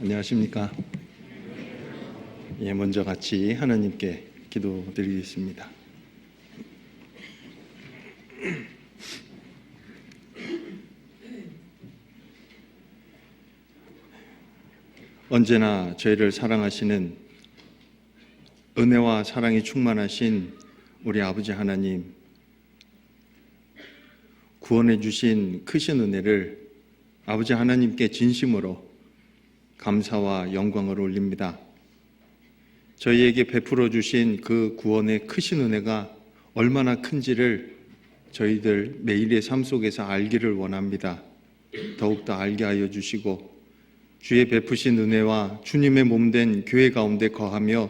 안녕하십니까? 먼저 같이 하나님께 기도드리겠습니다. 언제나 저희를 사랑하시는 은혜와 사랑이 충만하신 우리 아버지 하나님, 구원해 주신 크신 은혜를 아버지 하나님께 진심으로 감사와 영광을 올립니다. 저희에게 베풀어 주신 그 구원의 크신 은혜가 얼마나 큰지를 저희들 매일의 삶 속에서 알기를 원합니다. 더욱더 알게 하여 주시고 주의 베푸신 은혜와 주님의 몸된 교회 가운데 거하며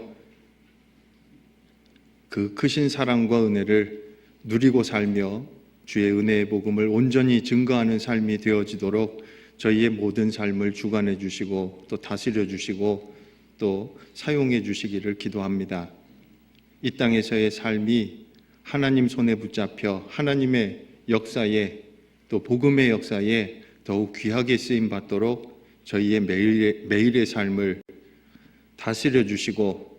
그 크신 사랑과 은혜를 누리고 살며 주의 은혜의 복음을 온전히 증거하는 삶이 되어지도록 저희의 모든 삶을 주관해 주시고 또 다스려 주시고 또 사용해 주시기를 기도합니다. 이 땅에서의 삶이 하나님 손에 붙잡혀 하나님의 역사에 또 복음의 역사에 더욱 귀하게 쓰임 받도록 저희의 매일의 삶을 다스려 주시고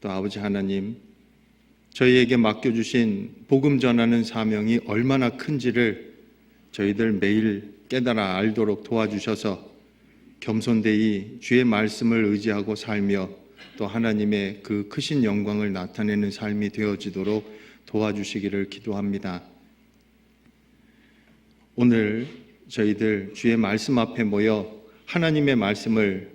또 아버지 하나님, 저희에게 맡겨주신 복음 전하는 사명이 얼마나 큰지를 저희들 매일 깨달아 알도록 도와주셔서 겸손되이 주의 말씀을 의지하고 살며 또 하나님의 그 크신 영광을 나타내는 삶이 되어지도록 도와주시기를 기도합니다. 오늘 저희들 주의 말씀 앞에 모여 하나님의 말씀을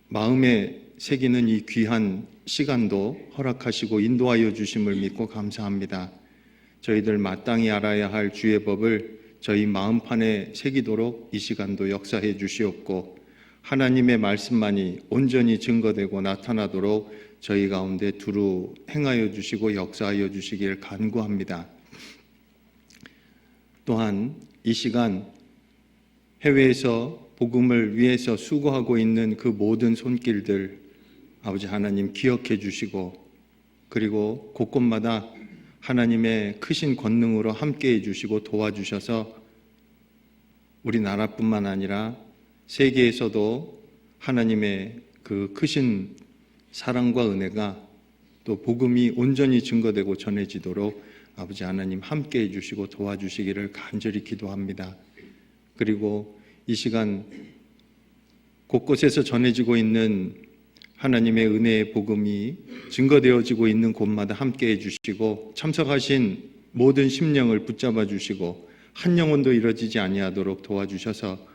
마음에 새기는 이 귀한 시간도 허락하시고 인도하여 주심을 믿고 감사합니다. 저희들 마땅히 알아야 할 주의 법을 저희 마음판에 새기도록 이 시간도 역사해 주시옵고 하나님의 말씀만이 온전히 증거되고 나타나도록 저희 가운데 두루 행하여 주시고 역사하여 주시길 간구합니다. 또한 이 시간 해외에서 복음을 위해서 수고하고 있는 그 모든 손길들 아버지 하나님 기억해 주시고 그리고 곳곳마다 하나님의 크신 권능으로 함께해 주시고 도와주셔서 우리나라뿐만 아니라 세계에서도 하나님의 그 크신 사랑과 은혜가 또 복음이 온전히 증거되고 전해지도록 아버지 하나님 함께해 주시고 도와주시기를 간절히 기도합니다. 그리고 이 시간 곳곳에서 전해지고 있는 하나님의 은혜의 복음이 증거되어지고 있는 곳마다 함께해 주시고 참석하신 모든 심령을 붙잡아 주시고 한 영혼도 이뤄지지 아니하도록 도와주셔서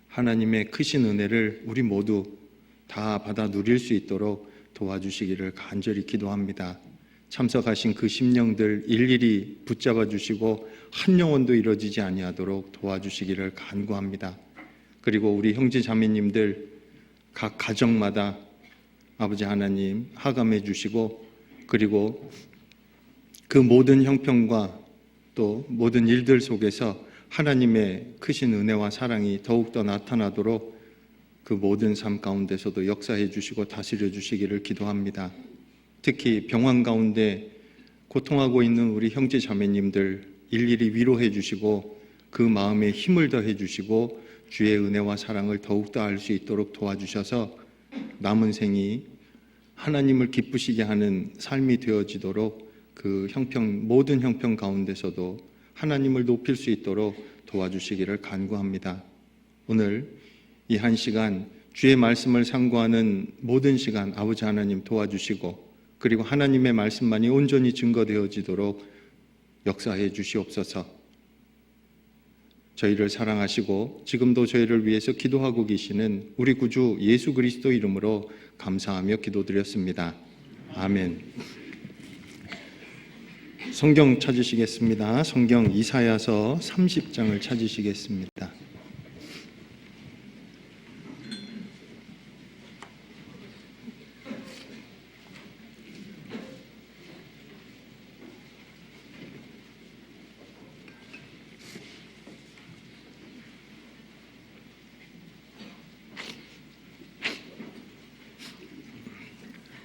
하나님의 크신 은혜를 우리 모두 다 받아 누릴 수 있도록 도와주시기를 간절히 기도합니다. 참석하신 그 심령들 일일이 붙잡아 주시고 한 영혼도 이뤄지지 아니하도록 도와주시기를 간구합니다. 그리고 우리 형제 자매님들 각 가정마다 아버지 하나님 하감해 주시고 그리고 그 모든 형편과 또 모든 일들 속에서 하나님의 크신 은혜와 사랑이 더욱더 나타나도록 그 모든 삶 가운데서도 역사해 주시고 다스려 주시기를 기도합니다. 특히 병환 가운데 고통하고 있는 우리 형제 자매님들 일일이 위로해 주시고 그 마음에 힘을 더해 주시고 주의 은혜와 사랑을 더욱더 알 수 있도록 도와주셔서 남은 생이 하나님을 기쁘시게 하는 삶이 되어지도록 그 모든 형편 가운데서도 하나님을 높일 수 있도록 도와주시기를 간구합니다. 오늘 이 한 시간 주의 말씀을 상고하는 모든 시간 아버지 하나님 도와주시고 그리고 하나님의 말씀만이 온전히 증거되어지도록 역사해 주시옵소서. 저희를 사랑하시고 지금도 저희를 위해서 기도하고 계시는 우리 구주 예수 그리스도 이름으로 감사하며 기도드렸습니다. 아멘. 성경 찾으시겠습니다. 성경 이사야서 30장을 찾으시겠습니다.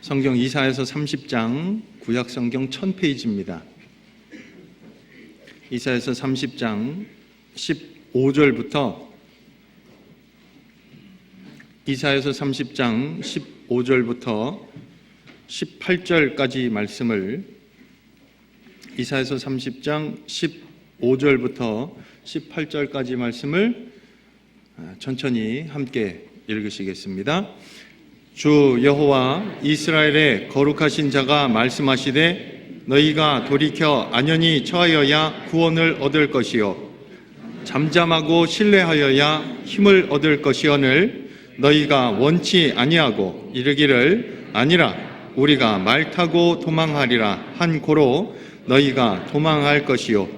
성경 이사야서 30장 구약 성경 1000페이지입니다. 이사야서 30장 15절부터 이사야서 30장 15절부터 18절까지 말씀을 이사야서 30장 15절부터 18절까지 말씀을 천천히 함께 읽으시겠습니다. 주 여호와 이스라엘의 거룩하신 자가 말씀하시되 너희가 돌이켜 안연히 처하여야 구원을 얻을 것이요 잠잠하고 신뢰하여야 힘을 얻을 것이오늘 너희가 원치 아니하고 이르기를 아니라 우리가 말 타고 도망하리라 한 고로 너희가 도망할 것이요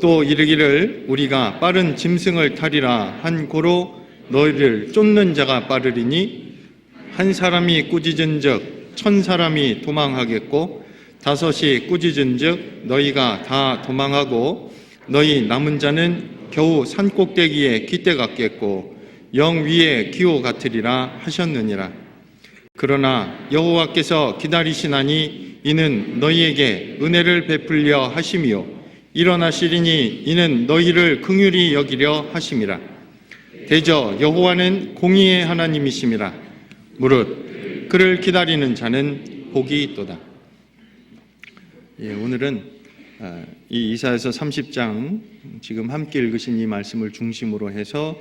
또 이르기를 우리가 빠른 짐승을 타리라 한 고로 너희를 쫓는 자가 빠르리니 한 사람이 꾸짖은즉 1000사람이 도망하겠고 5이 꾸짖은즉 너희가 다 도망하고 너희 남은 자는 겨우 산꼭대기에 깃대 같겠고 영 위에 기호 같으리라 하셨느니라. 그러나 여호와께서 기다리시나니 이는 너희에게 은혜를 베풀려 하심이요 일어나시리니 이는 너희를 긍휼히 여기려 하심이라. 대저 여호와는 공의의 하나님이심이라. 무릇 그를 기다리는 자는 복이 있도다. 오늘은 이 이사야서 30장 지금 함께 읽으신 이 말씀을 중심으로 해서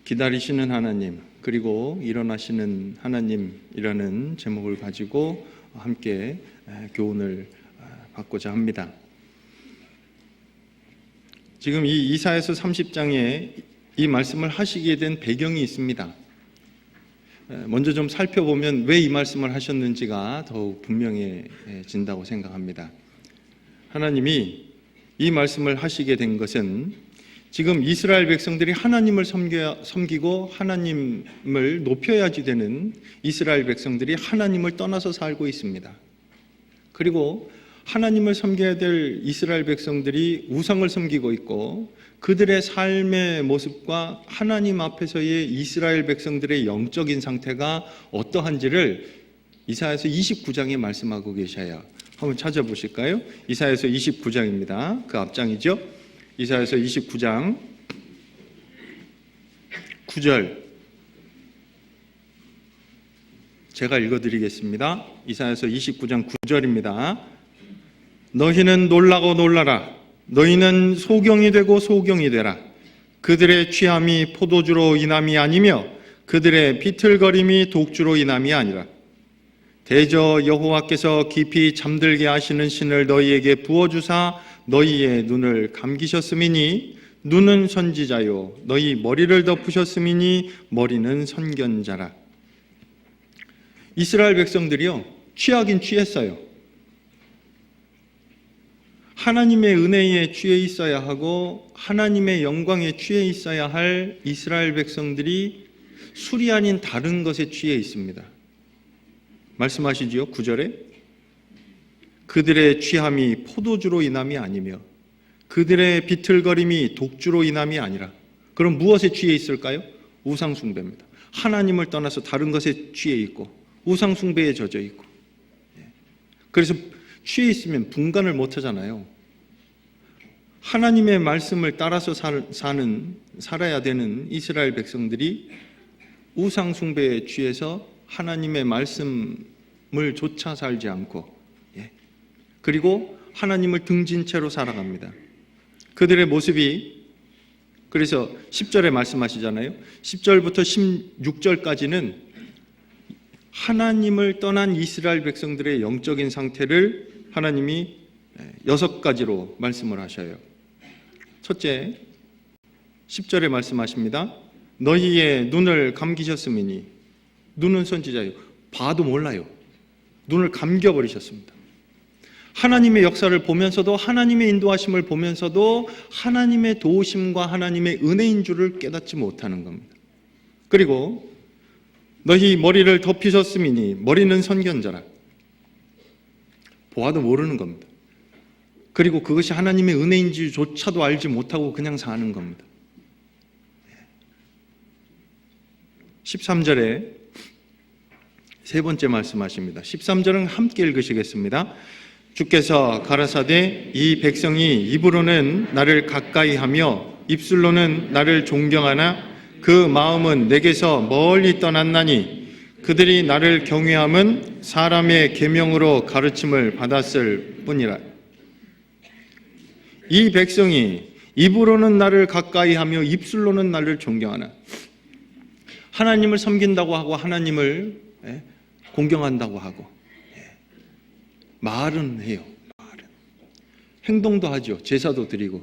기다리시는 하나님 그리고 일어나시는 하나님이라는 제목을 가지고 함께 교훈을 받고자 합니다. 지금 이 이사야서 30장에 이 말씀을 하시게 된 배경이 있습니다. 먼저 좀 살펴보면 왜 이 말씀을 하셨는지가 더욱 분명해진다고 생각합니다. 하나님이 이 말씀을 하시게 된 것은 지금 이스라엘 백성들이 하나님을 섬기고 하나님을 높여야지 되는 이스라엘 백성들이 하나님을 떠나서 살고 있습니다. 그리고 하나님을 섬겨야 될 이스라엘 백성들이 우상을 섬기고 있고 그들의 삶의 모습과 하나님 앞에서의 이스라엘 백성들의 영적인 상태가 어떠한지를 이사야서 29장에 말씀하고 계셔요. 한번 찾아보실까요? 이사야서 29장입니다. 그 앞장이죠. 이사야서 29장 9절 제가 읽어드리겠습니다. 이사야서 29장 9절입니다. 너희는 놀라고 놀라라. 너희는 소경이 되고 소경이 되라. 그들의 취함이 포도주로 인함이 아니며 그들의 비틀거림이 독주로 인함이 아니라. 대저 여호와께서 깊이 잠들게 하시는 신을 너희에게 부어주사 너희의 눈을 감기셨음이니 눈은 선지자요 너희 머리를 덮으셨음이니 머리는 선견자라. 이스라엘 백성들이요 취하긴 취했어요. 하나님의 은혜에 취해 있어야 하고 하나님의 영광에 취해 있어야 할 이스라엘 백성들이 술이 아닌 다른 것에 취해 있습니다. 말씀하시지요 9절에 그들의 취함이 포도주로 인함이 아니며 그들의 비틀거림이 독주로 인함이 아니라. 그럼 무엇에 취해 있을까요? 우상 숭배입니다. 하나님을 떠나서 다른 것에 취해 있고 우상 숭배에 젖어 있고. 그래서 취해 있으면 분간을 못 하잖아요. 하나님의 말씀을 따라서 살아야 되는 이스라엘 백성들이 우상 숭배에 취해서 하나님의 말씀을 조차 살지 않고 그리고 하나님을 등진 채로 살아갑니다. 그들의 모습이 그래서 10절에 말씀하시잖아요. 10절부터 16절까지는 하나님을 떠난 이스라엘 백성들의 영적인 상태를 하나님이 6가지로 말씀을 하셔요. 첫째, 10절에 말씀하십니다. 너희의 눈을 감기셨음이니 눈은 선지자요. 봐도 몰라요. 눈을 감겨버리셨습니다. 하나님의 역사를 보면서도 하나님의 인도하심을 보면서도 하나님의 도우심과 하나님의 은혜인 줄을 깨닫지 못하는 겁니다. 그리고 너희 머리를 덮이셨음이니 머리는 선견자라. 보아도 모르는 겁니다. 그리고 그것이 하나님의 은혜인지조차도 알지 못하고 그냥 사는 겁니다. 13절에 세 번째 말씀하십니다. 13절은 함께 읽으시겠습니다. 주께서 가라사대 이 백성이 입으로는 나를 가까이 하며 입술로는 나를 존경하나 그 마음은 내게서 멀리 떠났나니 그들이 나를 경외함은 사람의 계명으로 가르침을 받았을 뿐이라. 이 백성이 입으로는 나를 가까이하며 입술로는 나를 존경하나. 하나님을 섬긴다고 하고 하나님을 공경한다고 하고 말은 해요. 말은. 행동도 하죠. 제사도 드리고.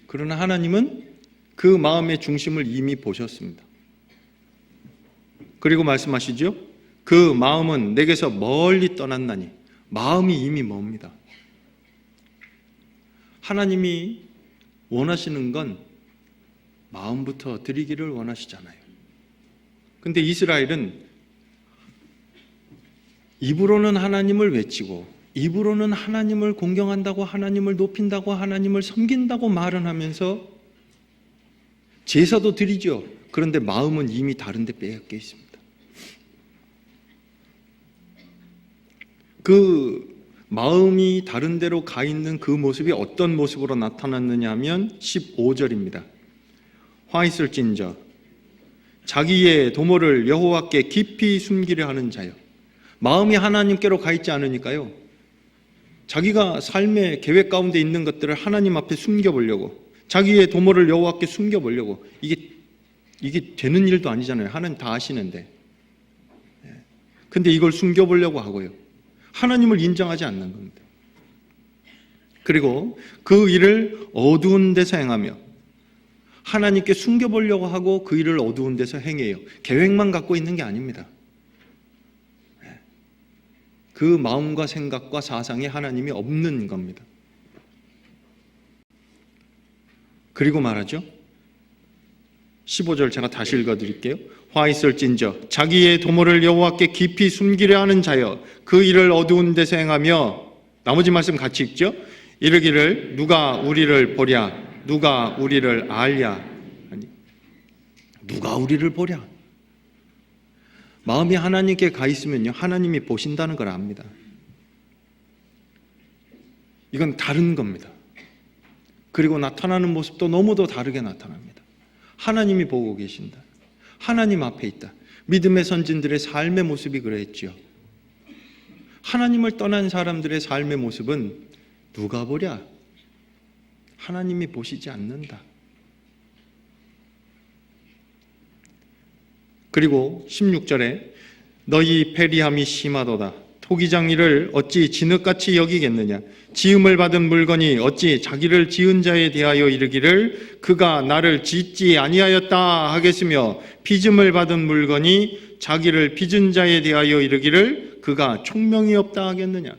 그러나 하나님은 그 마음의 중심을 이미 보셨습니다. 그리고 말씀하시죠. 그 마음은 내게서 멀리 떠났나니. 마음이 이미 멉니다. 하나님이 원하시는 건 마음부터 드리기를 원하시잖아요. 근데 이스라엘은 입으로는 하나님을 외치고 입으로는 하나님을 공경한다고 하나님을 높인다고 하나님을 섬긴다고 말은 하면서 제사도 드리죠. 그런데 마음은 이미 다른 데 빼앗겨 있습니다. 그 마음이 다른 데로 가 있는 그 모습이 어떤 모습으로 나타났느냐 하면 15절입니다. 화 있을진저 자기의 도모를 여호와께 깊이 숨기려 하는 자여. 마음이 하나님께로 가 있지 않으니까요, 자기가 삶의 계획 가운데 있는 것들을 하나님 앞에 숨겨보려고, 자기의 도모를 여호와께 숨겨보려고. 이게 되는 일도 아니잖아요. 하나님 다 아시는데. 근데 이걸 숨겨보려고 하고요, 하나님을 인정하지 않는 겁니다. 그리고 그 일을 어두운 데서 행하며 하나님께 숨겨보려고 하고 그 일을 어두운 데서 행해요. 계획만 갖고 있는 게 아닙니다. 그 마음과 생각과 사상에 하나님이 없는 겁니다. 그리고 말하죠. 15절 제가 다시 읽어드릴게요. 화 있을진저 자기의 도모를 여호와께 깊이 숨기려 하는 자여 그 일을 어두운 데서 행하며, 나머지 말씀 같이 읽죠. 이르기를 누가 우리를 보랴 누가 우리를 알랴. 아니, 누가 우리를 보랴. 마음이 하나님께 가 있으면요, 하나님이 보신다는 걸 압니다. 이건 다른 겁니다. 그리고 나타나는 모습도 너무도 다르게 나타납니다. 하나님이 보고 계신다. 하나님 앞에 있다. 믿음의 선진들의 삶의 모습이 그랬지요. 하나님을 떠난 사람들의 삶의 모습은 누가 보랴? 하나님이 보시지 않는다. 그리고 16절에 너희 패리함이 심하도다. 토기장이를 어찌 진흙같이 여기겠느냐. 지음을 받은 물건이 어찌 자기를 지은 자에 대하여 이르기를 그가 나를 짓지 아니하였다 하겠으며, 빚음을 받은 물건이 자기를 빚은 자에 대하여 이르기를 그가 총명이 없다 하겠느냐.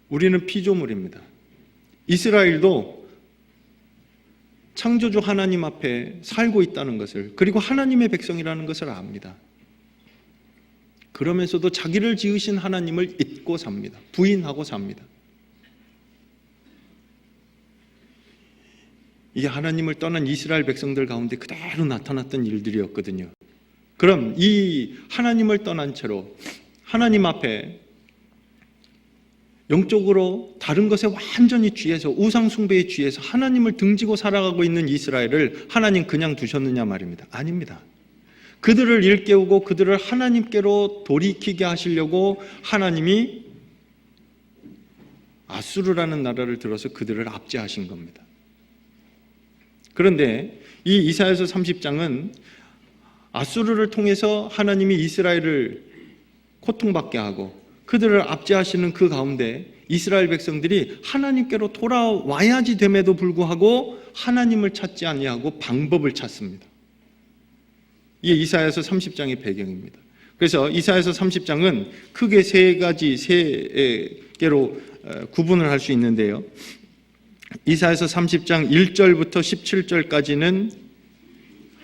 우리는 피조물입니다. 이스라엘도 창조주 하나님 앞에 살고 있다는 것을, 그리고 하나님의 백성이라는 것을 압니다. 그러면서도 자기를 지으신 하나님을 잊고 삽니다. 부인하고 삽니다. 이게 하나님을 떠난 이스라엘 백성들 가운데 그대로 나타났던 일들이었거든요. 그럼 이 하나님을 떠난 채로 하나님 앞에 영적으로 다른 것에 완전히 취해서, 우상 숭배에 취해서 하나님을 등지고 살아가고 있는 이스라엘을 하나님 그냥 두셨느냐 말입니다. 아닙니다. 그들을 일깨우고 그들을 하나님께로 돌이키게 하시려고 하나님이 아수르라는 나라를 들어서 그들을 압제하신 겁니다. 그런데 이 이사야서 30장은 아수르를 통해서 하나님이 이스라엘을 고통받게 하고 그들을 압제하시는 그 가운데 이스라엘 백성들이 하나님께로 돌아와야지 됨에도 불구하고 하나님을 찾지 아니하고 방법을 찾습니다. 이게 이사야서 30장의 배경입니다. 그래서 이사야서 30장은 크게 세 개로 구분을 할 수 있는데요. 이사야서 30장 1절부터 17절까지는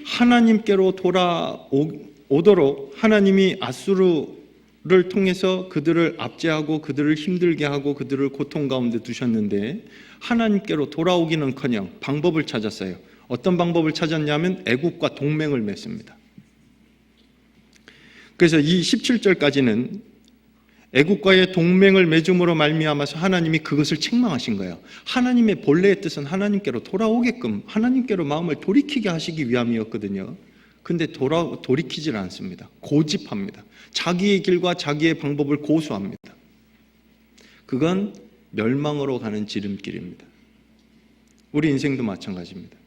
하나님께로 돌아오도록 하나님이 아수르를 통해서 그들을 압제하고 그들을 힘들게 하고 그들을 고통 가운데 두셨는데, 하나님께로 돌아오기는커녕 방법을 찾았어요. 어떤 방법을 찾았냐면 애국과 동맹을 맺습니다. 그래서 이 17절까지는 애국과의 동맹을 맺음으로 말미암아서 하나님이 그것을 책망하신 거예요. 하나님의 본래의 뜻은 하나님께로 돌아오게끔, 하나님께로 마음을 돌이키게 하시기 위함이었거든요. 근데 돌이키질 않습니다. 고집합니다. 자기의 길과 자기의 방법을 고수합니다. 그건 멸망으로 가는 지름길입니다. 우리 인생도 마찬가지입니다.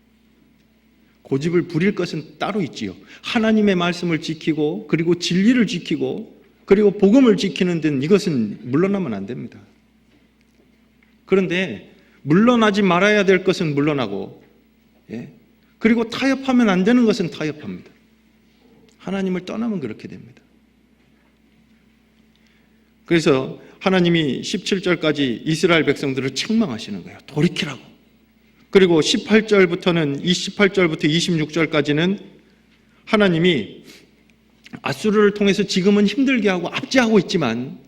고집을 부릴 것은 따로 있지요. 하나님의 말씀을 지키고, 그리고 진리를 지키고, 그리고 복음을 지키는 데는 이것은 물러나면 안 됩니다. 그런데 물러나지 말아야 될 것은 물러나고, 그리고 타협하면 안 되는 것은 타협합니다. 하나님을 떠나면 그렇게 됩니다. 그래서 하나님이 17절까지 이스라엘 백성들을 책망하시는 거예요. 돌이키라고. 그리고 18절부터 26절까지는 하나님이 아수르를 통해서 지금은 힘들게 하고 압제하고 있지만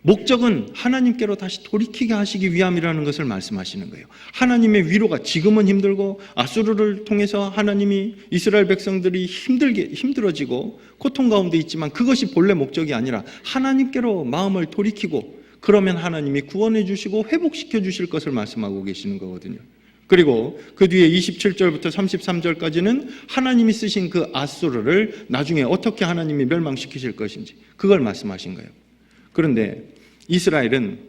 목적은 하나님께로 다시 돌이키게 하시기 위함이라는 것을 말씀하시는 거예요. 하나님의 위로가 지금은 힘들고 아수르를 통해서 하나님이 이스라엘 백성들이 힘들어지고 고통 가운데 있지만 그것이 본래 목적이 아니라 하나님께로 마음을 돌이키고 그러면 하나님이 구원해 주시고 회복시켜 주실 것을 말씀하고 계시는 거거든요. 그리고 그 뒤에 27절부터 33절까지는 하나님이 쓰신 그 아수르를 나중에 어떻게 하나님이 멸망시키실 것인지 그걸 말씀하신 거예요. 그런데 이스라엘은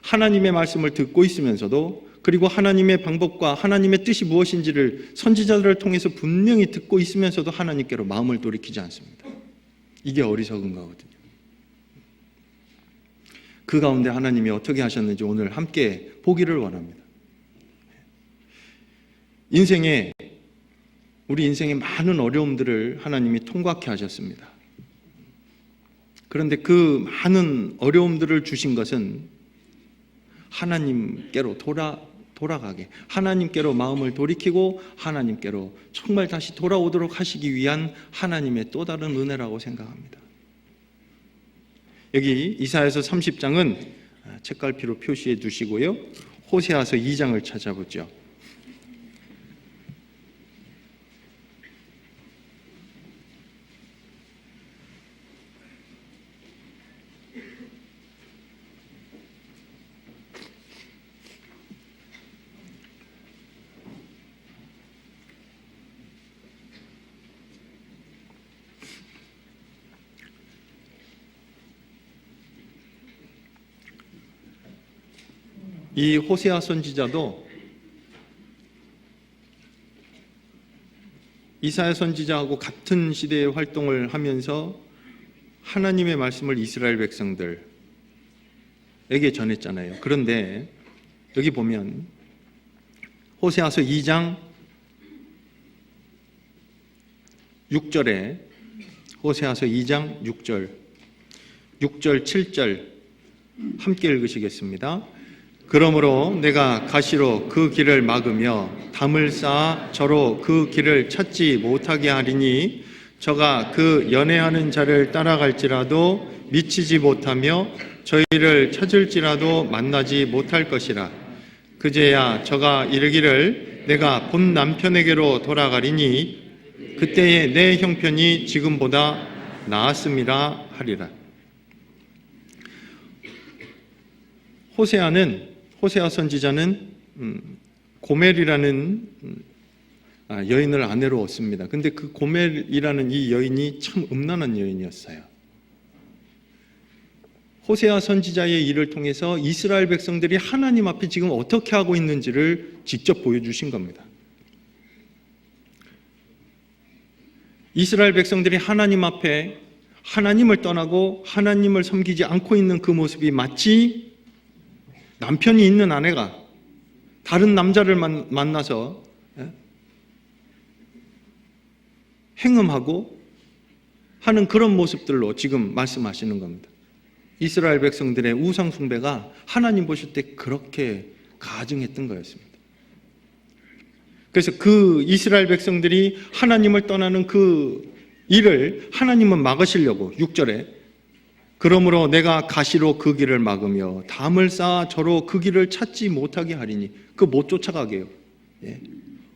하나님의 말씀을 듣고 있으면서도 그리고 하나님의 방법과 하나님의 뜻이 무엇인지를 선지자들을 통해서 분명히 듣고 있으면서도 하나님께로 마음을 돌이키지 않습니다. 이게 어리석은 거거든요. 그 가운데 하나님이 어떻게 하셨는지 오늘 함께 보기를 원합니다. 우리 인생의 많은 어려움들을 하나님이 통과케 하셨습니다. 그런데 그 많은 어려움들을 주신 것은 하나님께로 돌아가게, 하나님께로 마음을 돌이키고 하나님께로 정말 다시 돌아오도록 하시기 위한 하나님의 또 다른 은혜라고 생각합니다. 여기 이사야서 30장은 책갈피로 표시해 두시고요. 호세아서 2장을 찾아보죠. 이 호세아 선지자도 이사야 선지자하고 같은 시대의 활동을 하면서 하나님의 말씀을 이스라엘 백성들에게 전했잖아요. 그런데 여기 보면 호세아서 2장 6절에 호세아서 2장 6절 7절 함께 읽으시겠습니다. 그러므로 내가 가시로 그 길을 막으며 담을 쌓아 저로 그 길을 찾지 못하게 하리니 저가 그 연애하는 자를 따라갈지라도 미치지 못하며 저희를 찾을지라도 만나지 못할 것이라. 그제야 저가 이르기를 내가 본 남편에게로 돌아가리니 그때에 내 형편이 지금보다 나았음이라 하리라. 호세아 선지자는 고멜이라는 여인을 아내로 얻습니다. 근데 그 고멜이라는 이 여인이 참 음란한 여인이었어요. 호세아 선지자의 일을 통해서 이스라엘 백성들이 하나님 앞에 지금 어떻게 하고 있는지를 직접 보여주신 겁니다. 이스라엘 백성들이 하나님 앞에 하나님을 떠나고 하나님을 섬기지 않고 있는 그 모습이 마치 남편이 있는 아내가 다른 남자를 만나서 행음하고 하는 그런 모습들로 지금 말씀하시는 겁니다. 이스라엘 백성들의 우상 숭배가 하나님 보실 때 그렇게 가증했던 거였습니다. 그래서 그 이스라엘 백성들이 하나님을 떠나는 그 일을 하나님은 막으시려고 6절에 그러므로 내가 가시로 그 길을 막으며 담을 쌓아 저로 그 길을 찾지 못하게 하리니 그 못 쫓아가게 해요.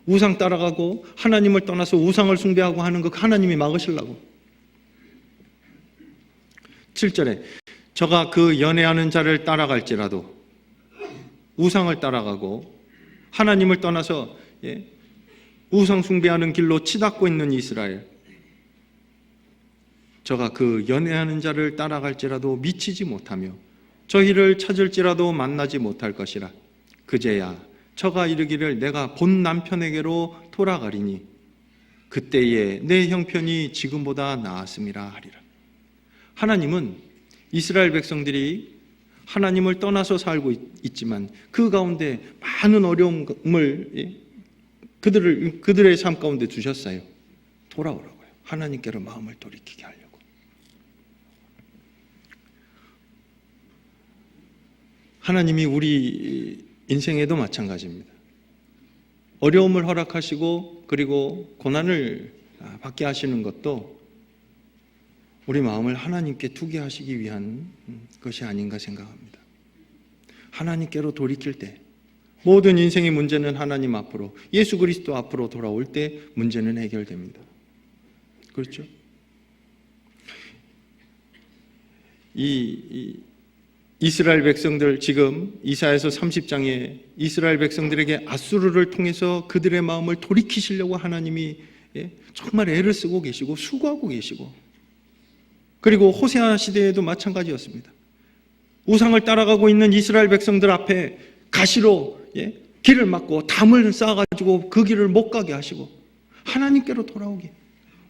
우상 따라가고 하나님을 떠나서 우상을 숭배하고 하는 거 하나님이 막으시려고. 7절에 저가 그 연애하는 자를 따라갈지라도 우상을 따라가고 하나님을 떠나서 우상 숭배하는 길로 치닫고 있는 이스라엘, 저가 그 연애하는 자를 따라갈지라도 미치지 못하며 저희를 찾을지라도 만나지 못할 것이라. 그제야 저가 이르기를 내가 본 남편에게로 돌아가리니 그때에 내 형편이 지금보다 나았음이라 하리라. 하나님은 이스라엘 백성들이 하나님을 떠나서 살고 있지만 그 가운데 많은 어려움을 그들의 삶 가운데 두셨어요. 돌아오라고요. 하나님께로 마음을 돌이키게 하려고. 하나님이 우리 인생에도 마찬가지입니다. 어려움을 허락하시고 그리고 고난을 받게 하시는 것도 우리 마음을 하나님께 두게 하시기 위한 것이 아닌가 생각합니다. 하나님께로 돌이킬 때 모든 인생의 문제는 하나님 앞으로, 예수 그리스도 앞으로 돌아올 때 문제는 해결됩니다. 그렇죠? 이스라엘 백성들, 지금 이사야서 30장에 이스라엘 백성들에게 아수르를 통해서 그들의 마음을 돌이키시려고 하나님이 정말 애를 쓰고 계시고 수고하고 계시고, 그리고 호세아 시대에도 마찬가지였습니다. 우상을 따라가고 있는 이스라엘 백성들 앞에 가시로 길을 막고 담을 쌓아가지고 그 길을 못 가게 하시고 하나님께로 돌아오게.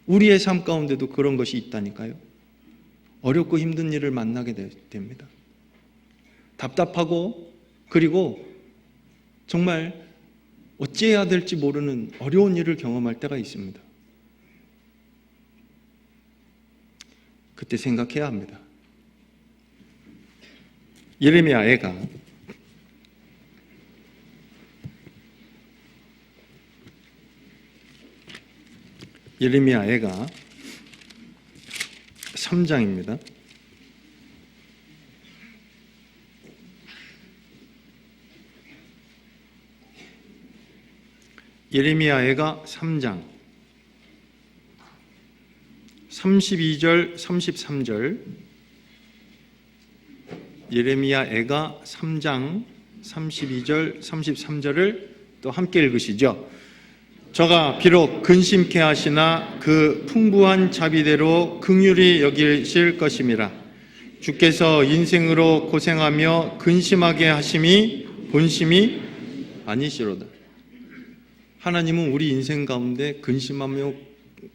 우리의 삶 가운데도 그런 것이 있다니까요. 어렵고 힘든 일을 만나게 됩니다. 답답하고 그리고 정말 어찌해야 될지 모르는 어려운 일을 경험할 때가 있습니다. 그때 생각해야 합니다. 예레미야 애가 예레미야 애가 3장입니다. 예레미야 애가 3장 32절 33절, 예레미야 애가 3장 32절 33절을 또 함께 읽으시죠. 저가 비록 근심케 하시나 그 풍부한 자비대로 긍휼히 여기실 것임이라. 주께서 인생으로 고생하며 근심하게 하심이 본심이 아니시로다. 하나님은 우리 인생 가운데 근심하며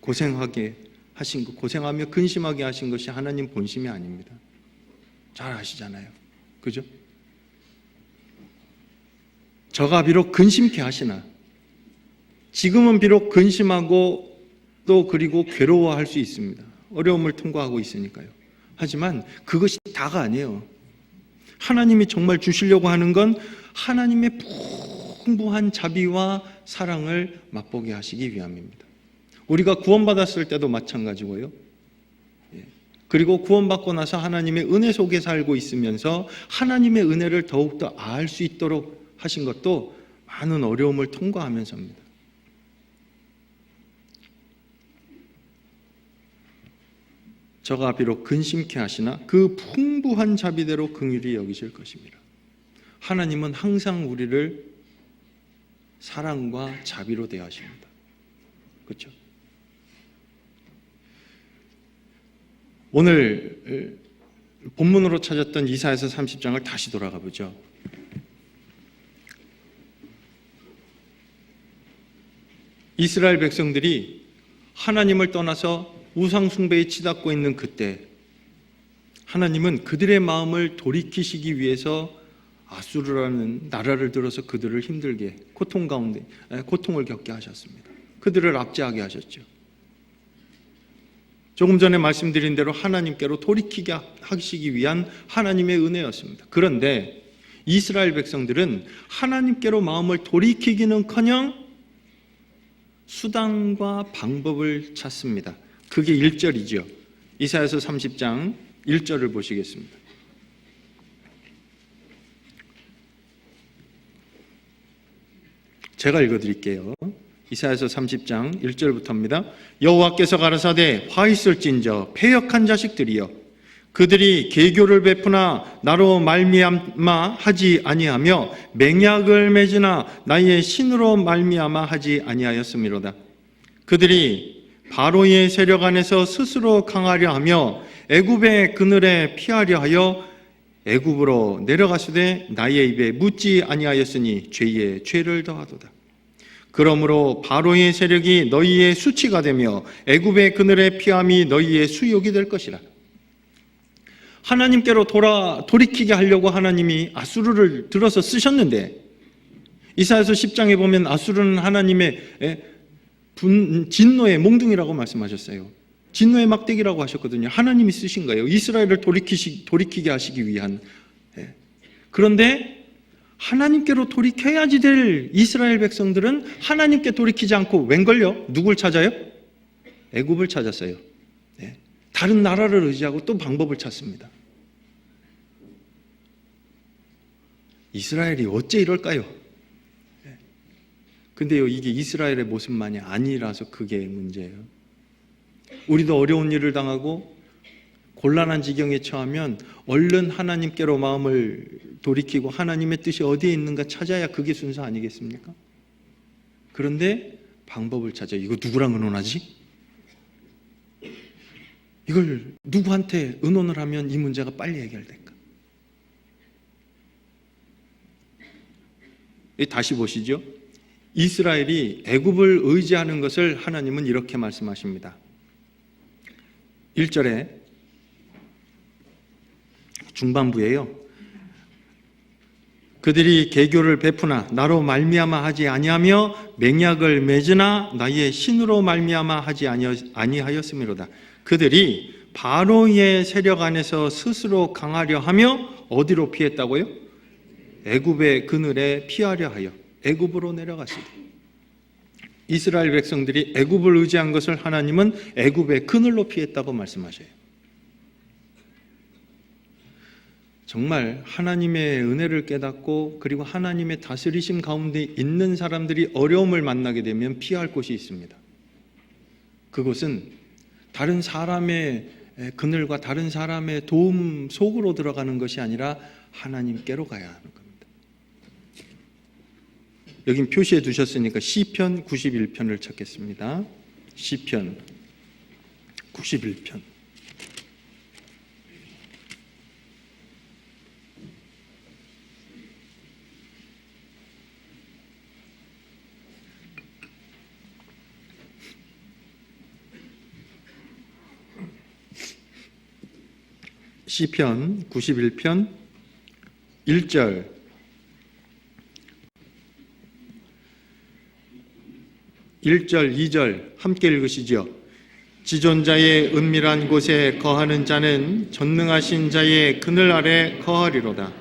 고생하게 하신 것, 고생하며 근심하게 하신 것이 하나님 본심이 아닙니다. 잘 아시잖아요. 그죠? 저가 비록 근심케 하시나, 지금은 비록 근심하고 또 그리고 괴로워할 수 있습니다. 어려움을 통과하고 있으니까요. 하지만 그것이 다가 아니에요. 하나님이 정말 주시려고 하는 건 하나님의 풍부한 자비와 사랑을 맛보게 하시기 위함입니다. 우리가 구원받았을 때도 마찬가지고요. 그리고 구원받고 나서 하나님의 은혜 속에 살고 있으면서 하나님의 은혜를 더욱더 알 수 있도록 하신 것도 많은 어려움을 통과하면서입니다. 저가 비록 근심케 하시나 그 풍부한 자비대로 긍휼히 여기실 것입니다. 하나님은 항상 우리를 사랑과 자비로 대하십니다. 그렇죠? 오늘 본문으로 찾았던 이사야서 30장을 다시 돌아가 보죠. 이스라엘 백성들이 하나님을 떠나서 우상 숭배에 치닫고 있는 그때 하나님은 그들의 마음을 돌이키시기 위해서 아수르라는 나라를 들어서 그들을 힘들게 고통을 겪게 하셨습니다. 그들을 압제하게 하셨죠. 조금 전에 말씀드린 대로 하나님께로 돌이키게 하시기 위한 하나님의 은혜였습니다. 그런데 이스라엘 백성들은 하나님께로 마음을 돌이키기는커녕 수단과 방법을 찾습니다. 그게 1절이죠. 이사야서 30장 1절을 보시겠습니다. 제가 읽어드릴게요. 이사야서 30장 1절부터입니다. 여호와께서 가라사대 화 있을진저 패역한 자식들이여 그들이 계교를 베푸나 나로 말미암아 하지 아니하며 맹약을 맺으나 나의 신으로 말미암아 하지 아니하였음이로다. 그들이 바로의 세력 안에서 스스로 강하려 하며 애굽의 그늘에 피하려 하여 애굽으로 내려가수되 나의 입에 묻지 아니하였으니 죄에 죄를 더하도다. 그러므로 바로의 세력이 너희의 수치가 되며 애굽의 그늘에 피함이 너희의 수욕이 될 것이라. 하나님께로 돌이키게 하려고 하나님이 아수르를 들어서 쓰셨는데, 이사야서 10장에 보면 아수르는 하나님의 진노의 몽둥이라고 말씀하셨어요. 진노의 막대기라고 하셨거든요. 하나님이 쓰신 거예요. 이스라엘을 돌이키게 하시기 위한. 그런데 하나님께로 돌이켜야지 될 이스라엘 백성들은 하나님께 돌이키지 않고 웬걸요? 누굴 찾아요? 애굽을 찾았어요. 다른 나라를 의지하고 또 방법을 찾습니다. 이스라엘이 어째 이럴까요? 근데요, 이게 이스라엘의 모습만이 아니라서 그게 문제예요. 우리도 어려운 일을 당하고 곤란한 지경에 처하면 얼른 하나님께로 마음을 돌이키고 하나님의 뜻이 어디에 있는가 찾아야 그게 순서 아니겠습니까? 그런데 방법을 찾아요. 이거 누구랑 의논하지? 이걸 누구한테 의논을 하면 이 문제가 빨리 해결될까? 다시 보시죠. 이스라엘이 애굽을 의지하는 것을 하나님은 이렇게 말씀하십니다. 1절에 중반부에요. 그들이 계교를 베푸나 나로 말미암아 하지 아니하며 맹약을 맺으나 나의 신으로 말미암아 하지 아니하였음이로다. 그들이 바로의 세력 안에서 스스로 강하려 하며 어디로 피했다고요? 애굽의 그늘에 피하려 하여 애굽으로 내려갔습니다. 이스라엘 백성들이 애굽을 의지한 것을 하나님은 애굽의 그늘로 피했다고 말씀하셔요. 정말 하나님의 은혜를 깨닫고 그리고 하나님의 다스리심 가운데 있는 사람들이 어려움을 만나게 되면 피할 곳이 있습니다. 그곳은 다른 사람의 그늘과 다른 사람의 도움 속으로 들어가는 것이 아니라 하나님께로 가야 하는 겁니다. 여긴 표시해 두셨으니까 시편 91편을 찾겠습니다. 시편 91편. 시편 91편 1절 (1절) (2절) 함께 읽으시죠. 지존자의 은밀한 곳에 거하는 자는 전능하신 자의 그늘 아래 거하리로다.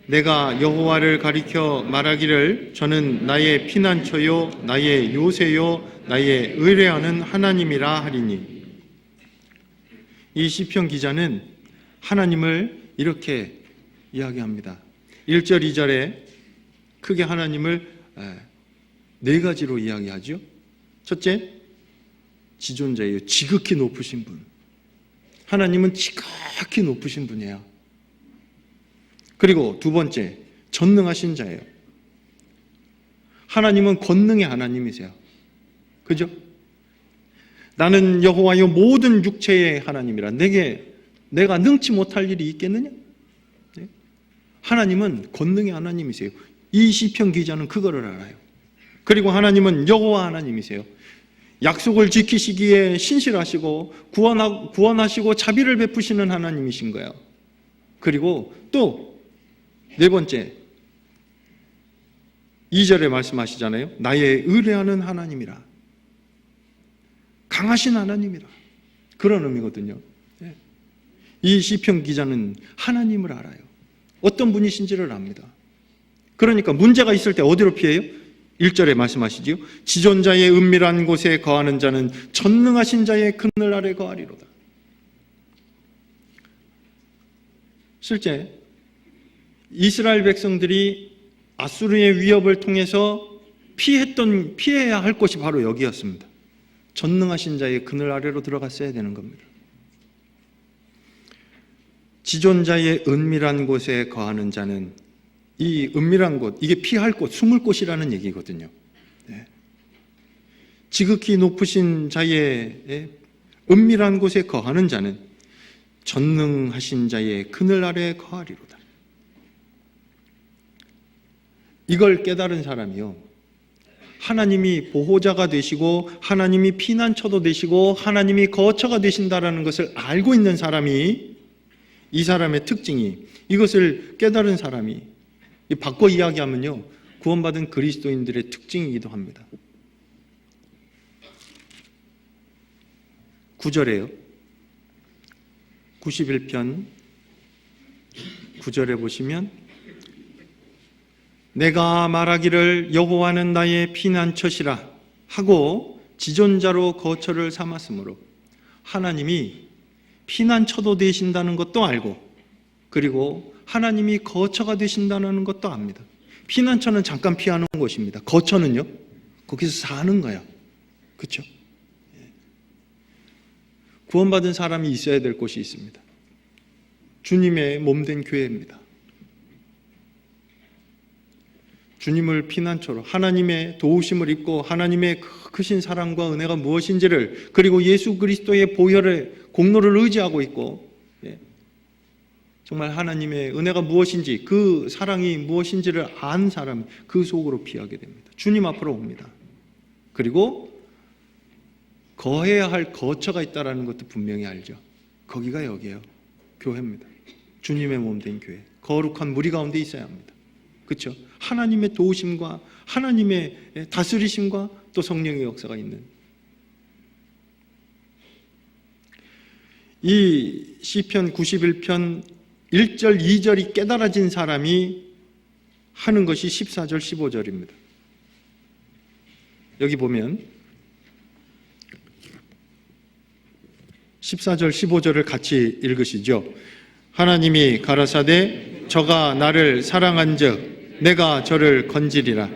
내가 여호와를 가리켜 말하기를 저는 나의 피난처요 나의 요새요 나의 의뢰하는 하나님이라 하리니. 이 시편 기자는 하나님을 이렇게 이야기합니다. 1절 2절에 크게 하나님을 네 가지로 이야기하죠. 첫째, 지존자예요. 지극히 높으신 분. 하나님은 지극히 높으신 분이에요. 그리고 두 번째, 전능하신 자예요. 하나님은 권능의 하나님이세요. 그죠? 나는 여호와여 모든 육체의 하나님이라. 내가 능치 못할 일이 있겠느냐? 하나님은 권능의 하나님이세요. 이 시편 기자는 그거를 알아요. 그리고 하나님은 여호와 하나님이세요. 약속을 지키시기에 신실하시고 구원하시고 자비를 베푸시는 하나님이신 거예요. 그리고 또 네 번째 2절에 말씀하시잖아요. 나의 의뢰하는 하나님이라. 강하신 하나님이라. 그런 의미거든요. 이 시편 기자는 하나님을 알아요. 어떤 분이신지를 압니다. 그러니까 문제가 있을 때 어디로 피해요? 1절에 말씀하시지요. 지존자의 은밀한 곳에 거하는 자는 전능하신 자의 그늘 아래 거하리로다. 실제 이스라엘 백성들이 아수르의 위협을 통해서 피해야 할 곳이 바로 여기였습니다. 전능하신 자의 그늘 아래로 들어갔어야 되는 겁니다. 지존자의 은밀한 곳에 거하는 자는, 이 은밀한 곳, 이게 피할 곳, 숨을 곳이라는 얘기거든요. 네. 지극히 높으신 자의 은밀한 곳에 거하는 자는 전능하신 자의 그늘 아래에 거하리로다. 이걸 깨달은 사람이요, 하나님이 보호자가 되시고 하나님이 피난처도 되시고 하나님이 거처가 되신다라는 것을 알고 있는 사람이, 이 사람의 특징이, 이것을 깨달은 사람이, 바꿔 이야기하면요, 구원받은 그리스도인들의 특징이기도 합니다. 9절에요. 91편 9절에 보시면, 내가 말하기를 여호와는 나의 피난처시라 하고 지존자로 거처를 삼았으므로, 하나님이 피난처도 되신다는 것도 알고, 그리고 하나님이 거처가 되신다는 것도 압니다. 피난처는 잠깐 피하는 곳입니다. 거처는요, 거기서 사는 거야. 그렇죠? 구원받은 사람이 있어야 될 곳이 있습니다. 주님의 몸된 교회입니다. 주님을 피난처로, 하나님의 도우심을 입고 하나님의 크신 사랑과 은혜가 무엇인지를, 그리고 예수 그리스도의 보혈의 공로를 의지하고 있고, 정말 하나님의 은혜가 무엇인지, 그 사랑이 무엇인지를 안 사람, 그 속으로 피하게 됩니다. 주님 앞으로 옵니다. 그리고 거해야 할 거처가 있다는 것도 분명히 알죠. 거기가 여기예요. 교회입니다. 주님의 몸된 교회, 거룩한 무리 가운데 있어야 합니다. 그렇죠? 하나님의 도우심과 하나님의 다스리심과 또 성령의 역사가 있는, 이 시편 91편 1절 2절이 깨달아진 사람이 하는 것이 14절 15절입니다. 여기 보면 14절 15절을 같이 읽으시죠. 하나님이 가라사대 저가 나를 사랑한즉 내가 저를 건지리라.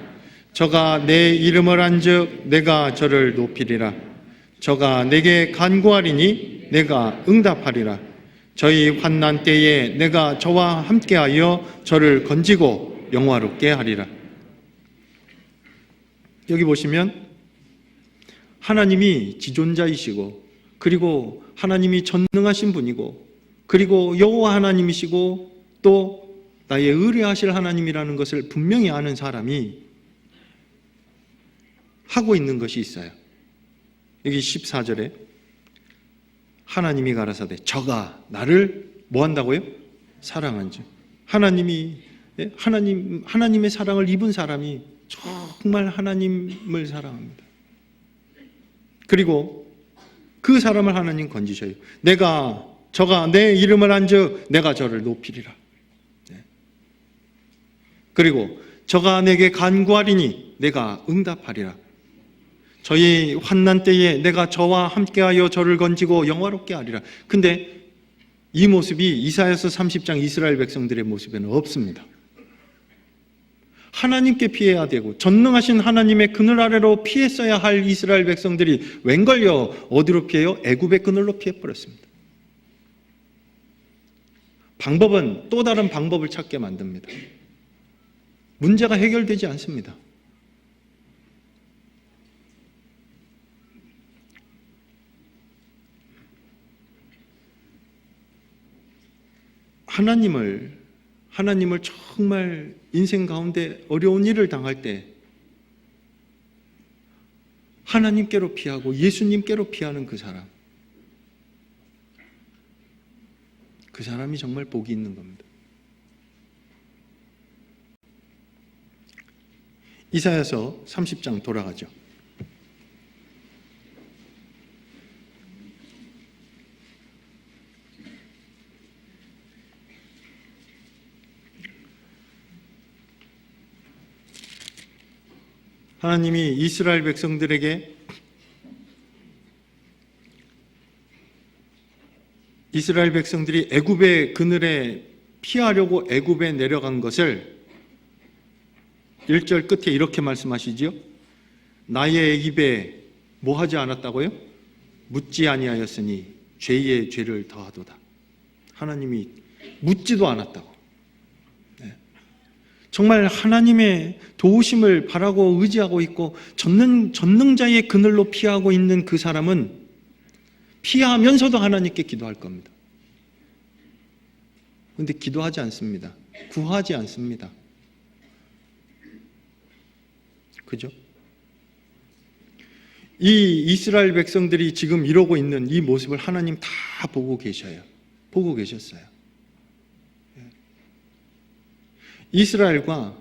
저가 내 이름을 한즉 내가 저를 높이리라. 저가 내게 간구하리니 내가 응답하리라. 저희 환난 때에 내가 저와 함께하여 저를 건지고 영화롭게 하리라. 여기 보시면 하나님이 지존자이시고, 그리고 하나님이 전능하신 분이고, 그리고 여호와 하나님이시고, 또 나의 의뢰하실 하나님이라는 것을 분명히 아는 사람이 하고 있는 것이 있어요. 여기 14절에 하나님이 가라사대 저가 나를 뭐 한다고요? 사랑한즉. 하나님의 사랑을 입은 사람이 정말 하나님을 사랑합니다. 그리고 그 사람을 하나님 건지셔요. 저가 내 이름을 한즉 내가 저를 높이리라. 그리고 저가 내게 간구하리니 내가 응답하리라. 저희 환난 때에 내가 저와 함께하여 저를 건지고 영화롭게 하리라. 근데 이 모습이 이사야서 30장 이스라엘 백성들의 모습에는 없습니다. 하나님께 피해야 되고 전능하신 하나님의 그늘 아래로 피했어야 할 이스라엘 백성들이 웬걸요, 어디로 피해요? 애굽의 그늘로 피해버렸습니다. 방법은 또 다른 방법을 찾게 만듭니다. 문제가 해결되지 않습니다. 하나님을 정말 인생 가운데 어려운 일을 당할 때 하나님께로 피하고 예수님께로 피하는 그 사람이 정말 복이 있는 겁니다. 이사야서 30장 돌아가죠. 하나님이 이스라엘 백성들에게 이스라엘 백성들이 애굽의 그늘에 피하려고 애굽에 내려간 것을 1절 끝에 이렇게 말씀하시지요. 나의 입에 뭐 하지 않았다고요? 묻지 아니하였으니 죄의 죄를 더하도다. 하나님이 묻지도 않았다고. 정말 하나님의 도우심을 바라고 의지하고 있고 전능자의 그늘로 피하고 있는 그 사람은 피하면서도 하나님께 기도할 겁니다. 그런데 기도하지 않습니다. 구하지 않습니다. 그죠? 이 이스라엘 백성들이 지금 이러고 있는 이 모습을 하나님 다 보고 계셔요. 보고 계셨어요. 이스라엘과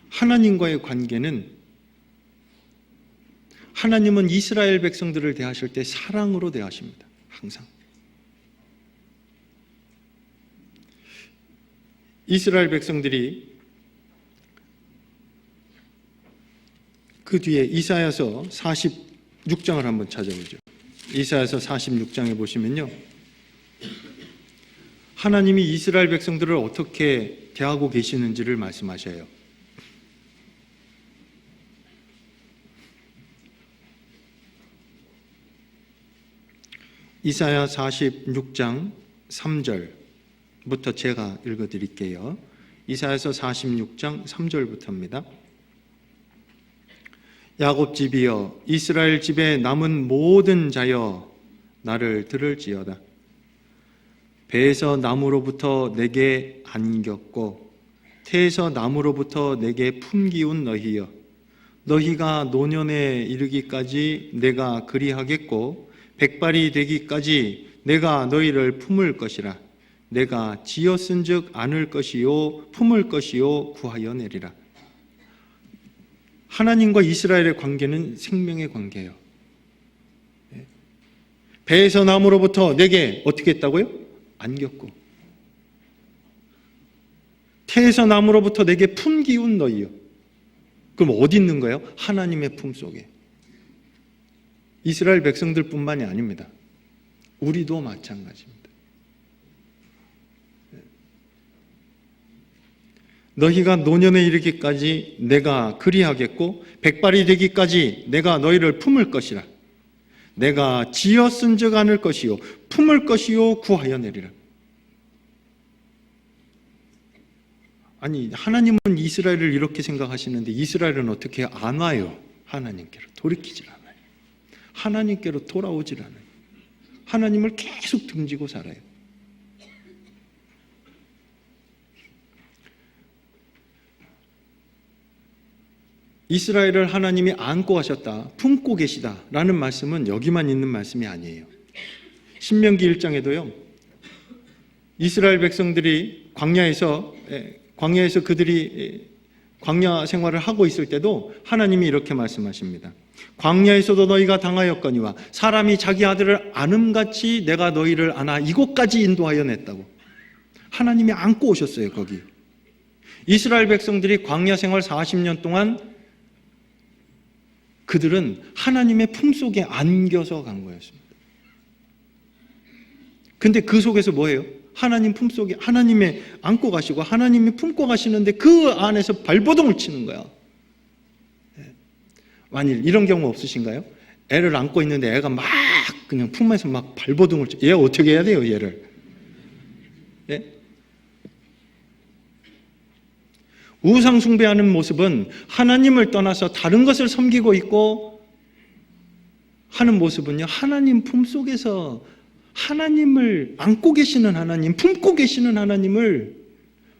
하나님과의 관계는, 하나님은 이스라엘 백성들을 대하실 때 사랑으로 대하십니다. 항상. 이스라엘 백성들이 그 뒤에 이사야서 46장을 한번 찾아보죠. 이사야서 46장에 보시면요, 하나님이 이스라엘 백성들을 어떻게 대하고 계시는지를 말씀하셔요. 이사야 46장 3절부터 제가 읽어드릴게요. 이사야서 46장 3절부터입니다. 야곱 집이여, 이스라엘 집에 남은 모든 자여, 나를 들을지어다. 배에서 나무로부터 내게 안겼고 태에서 나무로부터 내게 품기운 너희여, 너희가 노년에 이르기까지 내가 그리하겠고 백발이 되기까지 내가 너희를 품을 것이라. 내가 지었은즉 안을 것이요 품을 것이요 구하여 내리라. 하나님과 이스라엘의 관계는 생명의 관계예요. 배에서 나무로부터 내게 어떻게 했다고요? 안겼고 태에서 나무로부터 내게 품기운 너희요. 그럼 어디 있는 거예요? 하나님의 품속에. 이스라엘 백성들뿐만이 아닙니다. 우리도 마찬가지입니다. 너희가 노년에 이르기까지 내가 그리하겠고 백발이 되기까지 내가 너희를 품을 것이라. 내가 지었은즉 안을 것이요 품을 것이요 구하여 내리라. 아니, 하나님은 이스라엘을 이렇게 생각하시는데 이스라엘은 어떻게 안 와요? 하나님께로 돌이키질 않아요. 하나님께로 돌아오질 않아요. 하나님을 계속 등지고 살아요. 이스라엘을 하나님이 안고 하셨다, 품고 계시다라는 말씀은 여기만 있는 말씀이 아니에요. 신명기 1장에도요, 이스라엘 백성들이 광야에서 그들이 광야 생활을 하고 있을 때도 하나님이 이렇게 말씀하십니다. 광야에서도 너희가 당하였거니와 사람이 자기 아들을 안음같이 내가 너희를 안아 이곳까지 인도하여 냈다고. 하나님이 안고 오셨어요. 거기 이스라엘 백성들이 광야 생활 40년 동안 그들은 하나님의 품속에 안겨서 간 거였습니다. 근데 그 속에서 뭐예요? 하나님 품속에 하나님의 안고 가시고 하나님이 품고 가시는데 그 안에서 발버둥을 치는 거야. 만일 이런 경우 없으신가요? 애를 안고 있는데 애가 막 그냥 품에서 막 발버둥을 쳐. 얘 어떻게 해야 돼요, 얘를? 예? 우상 숭배하는 모습은 하나님을 떠나서 다른 것을 섬기고 있고 하는 모습은요, 하나님 품속에서 하나님을 안고 계시는 하나님, 품고 계시는 하나님을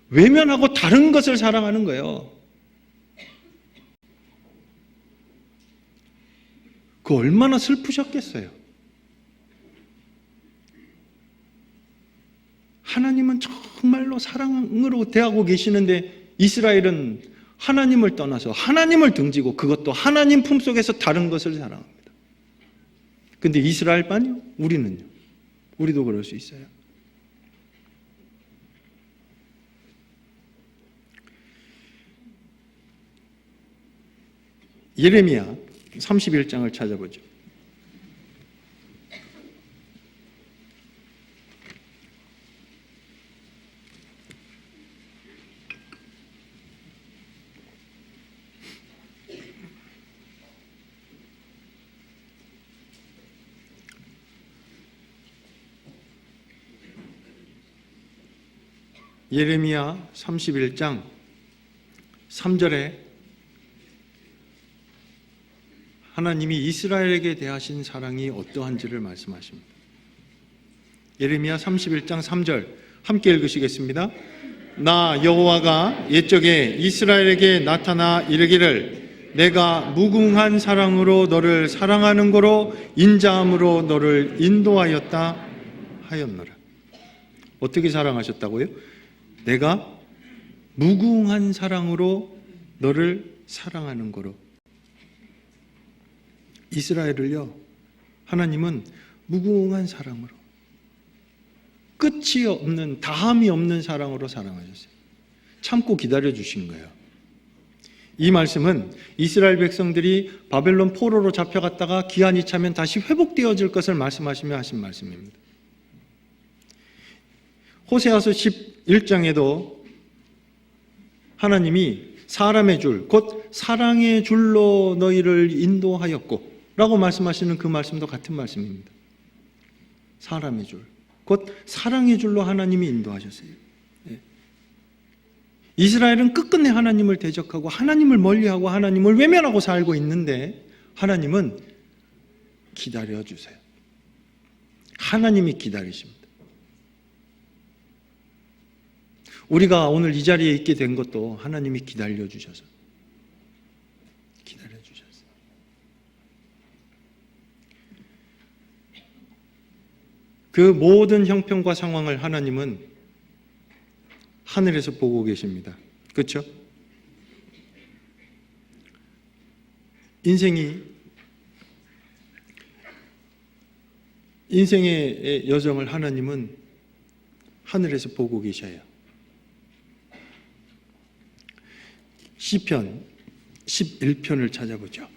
외면하고 다른 것을 사랑하는 거예요. 그 얼마나 슬프셨겠어요. 하나님은 정말로 사랑으로 대하고 계시는데 이스라엘은 하나님을 떠나서 하나님을 등지고 그것도 하나님 품속에서 다른 것을 사랑합니다. 근데 이스라엘만요? 우리는요? 우리도 그럴 수 있어요. 예레미야 31장을 찾아보죠. 예레미야 31장 3절에 하나님이 이스라엘에게 대하신 사랑이 어떠한지를 말씀하십니다. 예레미야 31장 3절 함께 읽으시겠습니다. 나 여호와가 옛적에 이스라엘에게 나타나 이르기를 내가 무궁한 사랑으로 너를 사랑하는 고로 인자함으로 너를 인도하였다 하였노라. 어떻게 사랑하셨다고요? 내가 무궁한 사랑으로 너를 사랑하는 고로. 이스라엘을요, 하나님은 무궁한 사랑으로, 끝이 없는, 다함이 없는 사랑으로 사랑하셨어요. 참고 기다려주신 거예요. 이 말씀은 이스라엘 백성들이 바벨론 포로로 잡혀갔다가 기한이 차면 다시 회복되어질 것을 말씀하시며 하신 말씀입니다. 호세아서 11장에도 하나님이 사람의 줄, 곧 사랑의 줄로 너희를 인도하였고 라고 말씀하시는 그 말씀도 같은 말씀입니다. 사람의 줄, 곧 사랑의 줄로 하나님이 인도하셨어요. 이스라엘은 끝끝내 하나님을 대적하고 하나님을 멀리하고 하나님을 외면하고 살고 있는데 하나님은 기다려주세요. 하나님이 기다리십니다. 우리가 오늘 이 자리에 있게 된 것도 하나님이 기다려주셔서 기다려주셨어요. 그 모든 형편과 상황을 하나님은 하늘에서 보고 계십니다. 그렇죠? 인생의 여정을 하나님은 하늘에서 보고 계셔요. 시편 11편을 찾아보죠.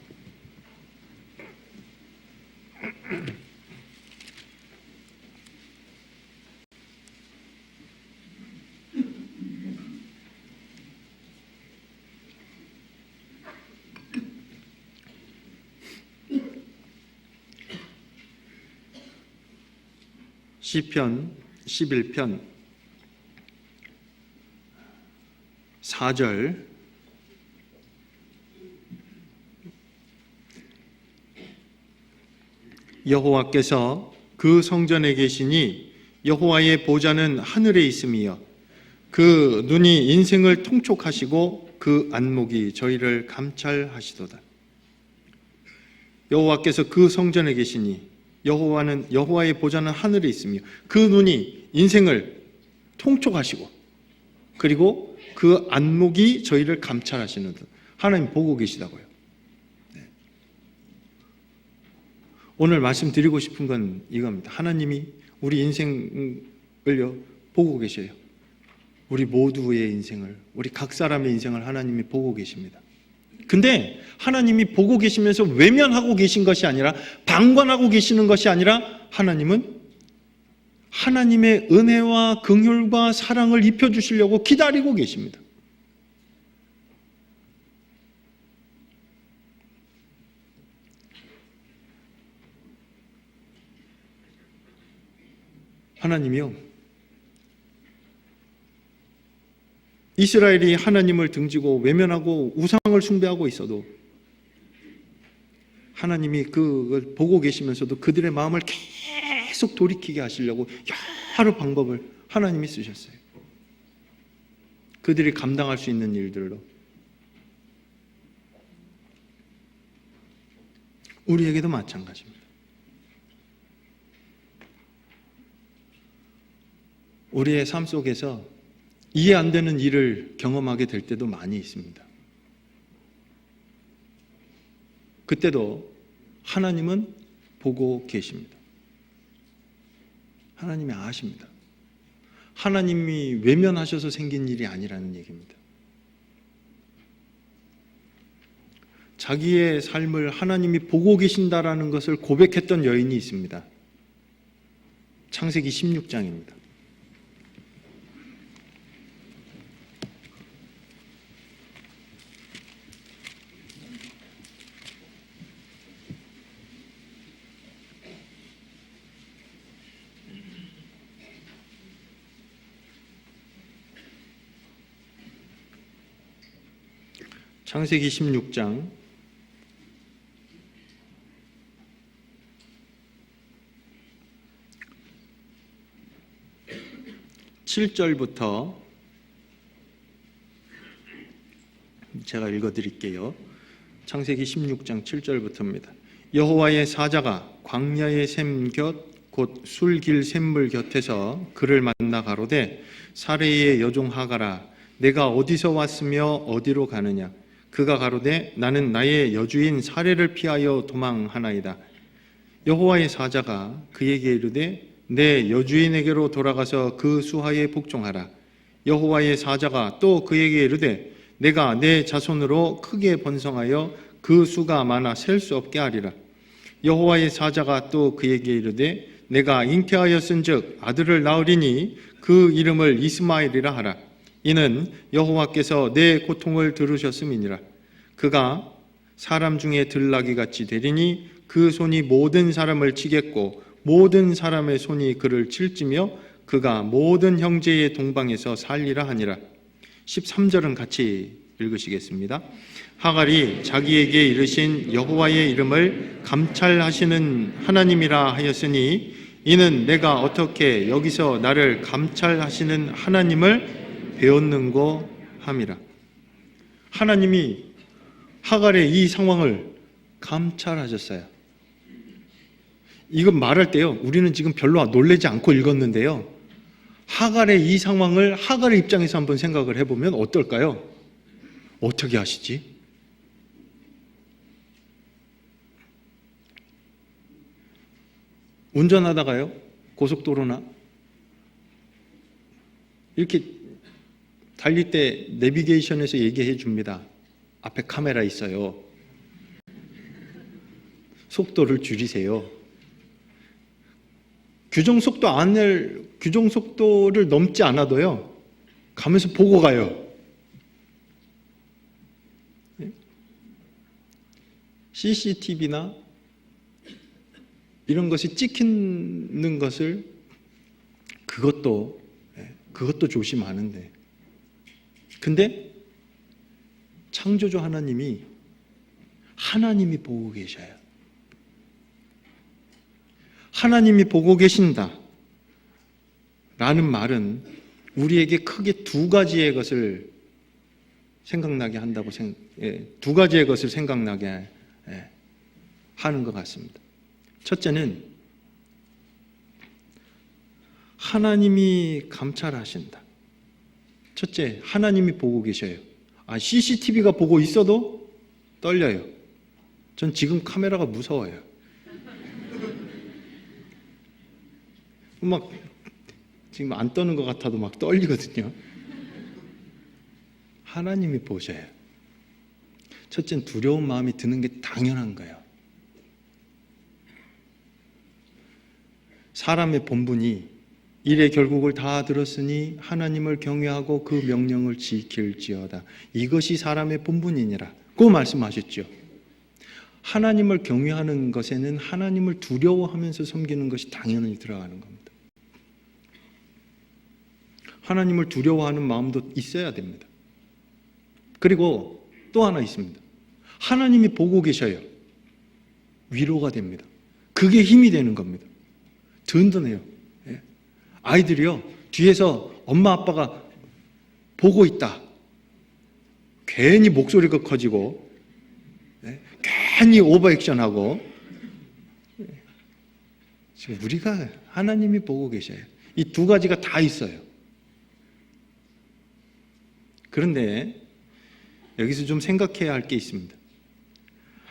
시편 11편 4절 여호와께서 그 성전에 계시니 여호와의 보좌는 하늘에 있음이여 그 눈이 인생을 통촉하시고 그 안목이 저희를 감찰하시도다. 여호와께서 그 성전에 계시니 여호와의 보좌는 하늘에 있으며 그 눈이 인생을 통촉하시고 그리고 그 안목이 저희를 감찰하시는 듯 하나님 보고 계시다고요. 네. 오늘 말씀드리고 싶은 건 이겁니다. 하나님이 우리 인생을요 보고 계셔요. 우리 모두의 인생을, 우리 각 사람의 인생을 하나님이 보고 계십니다. 근데 하나님이 보고 계시면서 외면하고 계신 것이 아니라 방관하고 계시는 것이 아니라 하나님은 하나님의 은혜와 긍휼과 사랑을 입혀주시려고 기다리고 계십니다. 하나님이요, 이스라엘이 하나님을 등지고 외면하고 우상을 숭배하고 있어도 하나님이 그걸 보고 계시면서도 그들의 마음을 계속 돌이키게 하시려고 여러 방법을 하나님이 쓰셨어요. 그들이 감당할 수 있는 일들로. 우리에게도 마찬가지입니다. 우리의 삶 속에서 이해 안 되는 일을 경험하게 될 때도 많이 있습니다. 그때도 하나님은 보고 계십니다. 하나님이 아십니다. 하나님이 외면하셔서 생긴 일이 아니라는 얘기입니다. 자기의 삶을 하나님이 보고 계신다라는 것을 고백했던 여인이 있습니다. 창세기 16장입니다. 창세기 16장 7절부터 제가 읽어드릴게요. 창세기 16장 7절부터입니다. 여호와의 사자가 광야의 샘 곁 곧 술길 샘물 곁에서 그를 만나 가로되 사레의 여종 하가라 내가 어디서 왔으며 어디로 가느냐. 그가 가로되 나는 나의 여주인 사레를 피하여 도망하나이다. 여호와의 사자가 그에게 이르되 내 여주인에게로 돌아가서 그 수하에 복종하라. 여호와의 사자가 또 그에게 이르되 내가 내 자손으로 크게 번성하여 그 수가 많아 셀 수 없게 하리라. 여호와의 사자가 또 그에게 이르되 내가 잉태하였은즉 아들을 낳으리니 그 이름을 이스마엘이라 하라. 이는 여호와께서 내 고통을 들으셨음이니라. 그가 사람 중에 들나귀 같이 되리니 그 손이 모든 사람을 치겠고 모든 사람의 손이 그를 칠지며 그가 모든 형제의 동방에서 살리라 하니라. 13절은 같이 읽으시겠습니다. 하갈이 자기에게 이르신 여호와의 이름을 감찰하시는 하나님이라 하였으니 이는 내가 어떻게 여기서 나를 감찰하시는 하나님을 배웠는고 함이라. 하나님이 하갈의 이 상황을 감찰하셨어요. 이건 말할 때요, 우리는 지금 별로 놀라지 않고 읽었는데요, 하갈의 이 상황을 하갈의 입장에서 한번 생각을 해보면 어떨까요? 어떻게 하시지? 운전하다가요, 고속도로나 이렇게 달릴 때 내비게이션에서 얘기해 줍니다. 앞에 카메라 있어요. 속도를 줄이세요. 규정 속도를 넘지 않아도요, 가면서 보고 가요. CCTV나 이런 것이 찍히는 것을 그것도 조심하는데, 근데 창조주 하나님이 보고 계셔요. 하나님이 보고 계신다 라는 말은 우리에게 크게 두 가지의 것을 생각나게 한다고 두 가지의 것을 생각나게 하는 것 같습니다. 첫째는 하나님이 감찰하신다. 첫째, 하나님이 보고 계셔요. CCTV가 보고 있어도 떨려요. 전 지금 카메라가 무서워요. 막 지금 안 떠는 것 같아도 막 떨리거든요. 하나님이 보셔요. 첫째는 두려운 마음이 드는 게 당연한 거예요. 사람의 본분이 일의 결국을 다 들었으니 하나님을 경외하고 그 명령을 지킬지어다. 이것이 사람의 본분이니라. 그 말씀하셨죠. 하나님을 경외하는 것에는 하나님을 두려워하면서 섬기는 것이 당연히 들어가는 겁니다. 하나님을 두려워하는 마음도 있어야 됩니다. 그리고 또 하나 있습니다. 하나님이 보고 계셔요. 위로가 됩니다. 그게 힘이 되는 겁니다. 든든해요. 아이들이요, 뒤에서 엄마 아빠가 보고 있다, 괜히 목소리가 커지고 괜히 오버액션하고, 지금 우리가 하나님이 보고 계셔요. 이 두 가지가 다 있어요. 그런데 여기서 좀 생각해야 할 게 있습니다.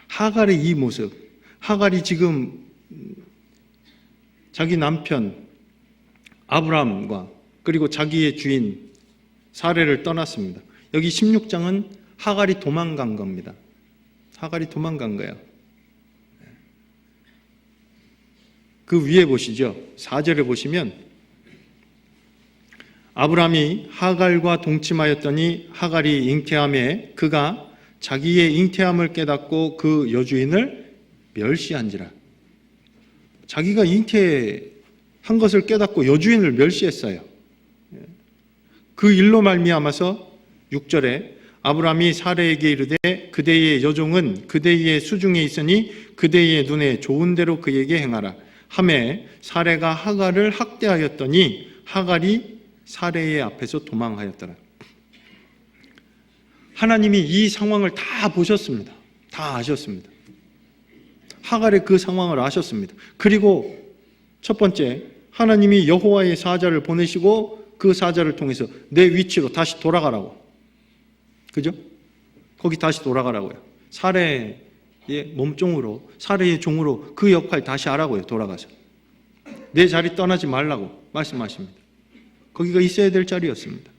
하갈의 이 모습, 하갈이 지금 자기 남편 아브라함과 그리고 자기의 주인 사레를 떠났습니다. 여기 16장은 하갈이 도망간 겁니다. 하갈이 도망간 거예요. 그 위에 보시죠. 4절에 보시면 아브라함이 하갈과 동침하였더니 하갈이 잉태함에 그가 자기의 잉태함을 깨닫고 그 여주인을 멸시한지라. 자기가 잉태한 것을 깨닫고 여주인을 멸시했어요. 그 일로 말미암아서 6절에 아브라함이 사레에게 이르되 그대의 여종은 그대의 수중에 있으니 그대의 눈에 좋은 대로 그에게 행하라 하매 사레가 하갈을 학대하였더니 하갈이 사레의 앞에서 도망하였더라. 하나님이 이 상황을 다 보셨습니다. 다 아셨습니다. 하갈의 그 상황을 아셨습니다. 그리고 첫 번째, 하나님이 여호와의 사자를 보내시고 그 사자를 통해서 내 위치로 다시 돌아가라고. 그죠? 거기 다시 돌아가라고요. 사레의 몸종으로, 사레의 종으로 그 역할 다시 하라고요. 돌아가서. 내 자리 떠나지 말라고 말씀하십니다. 거기가 있어야 될 자리였습니다.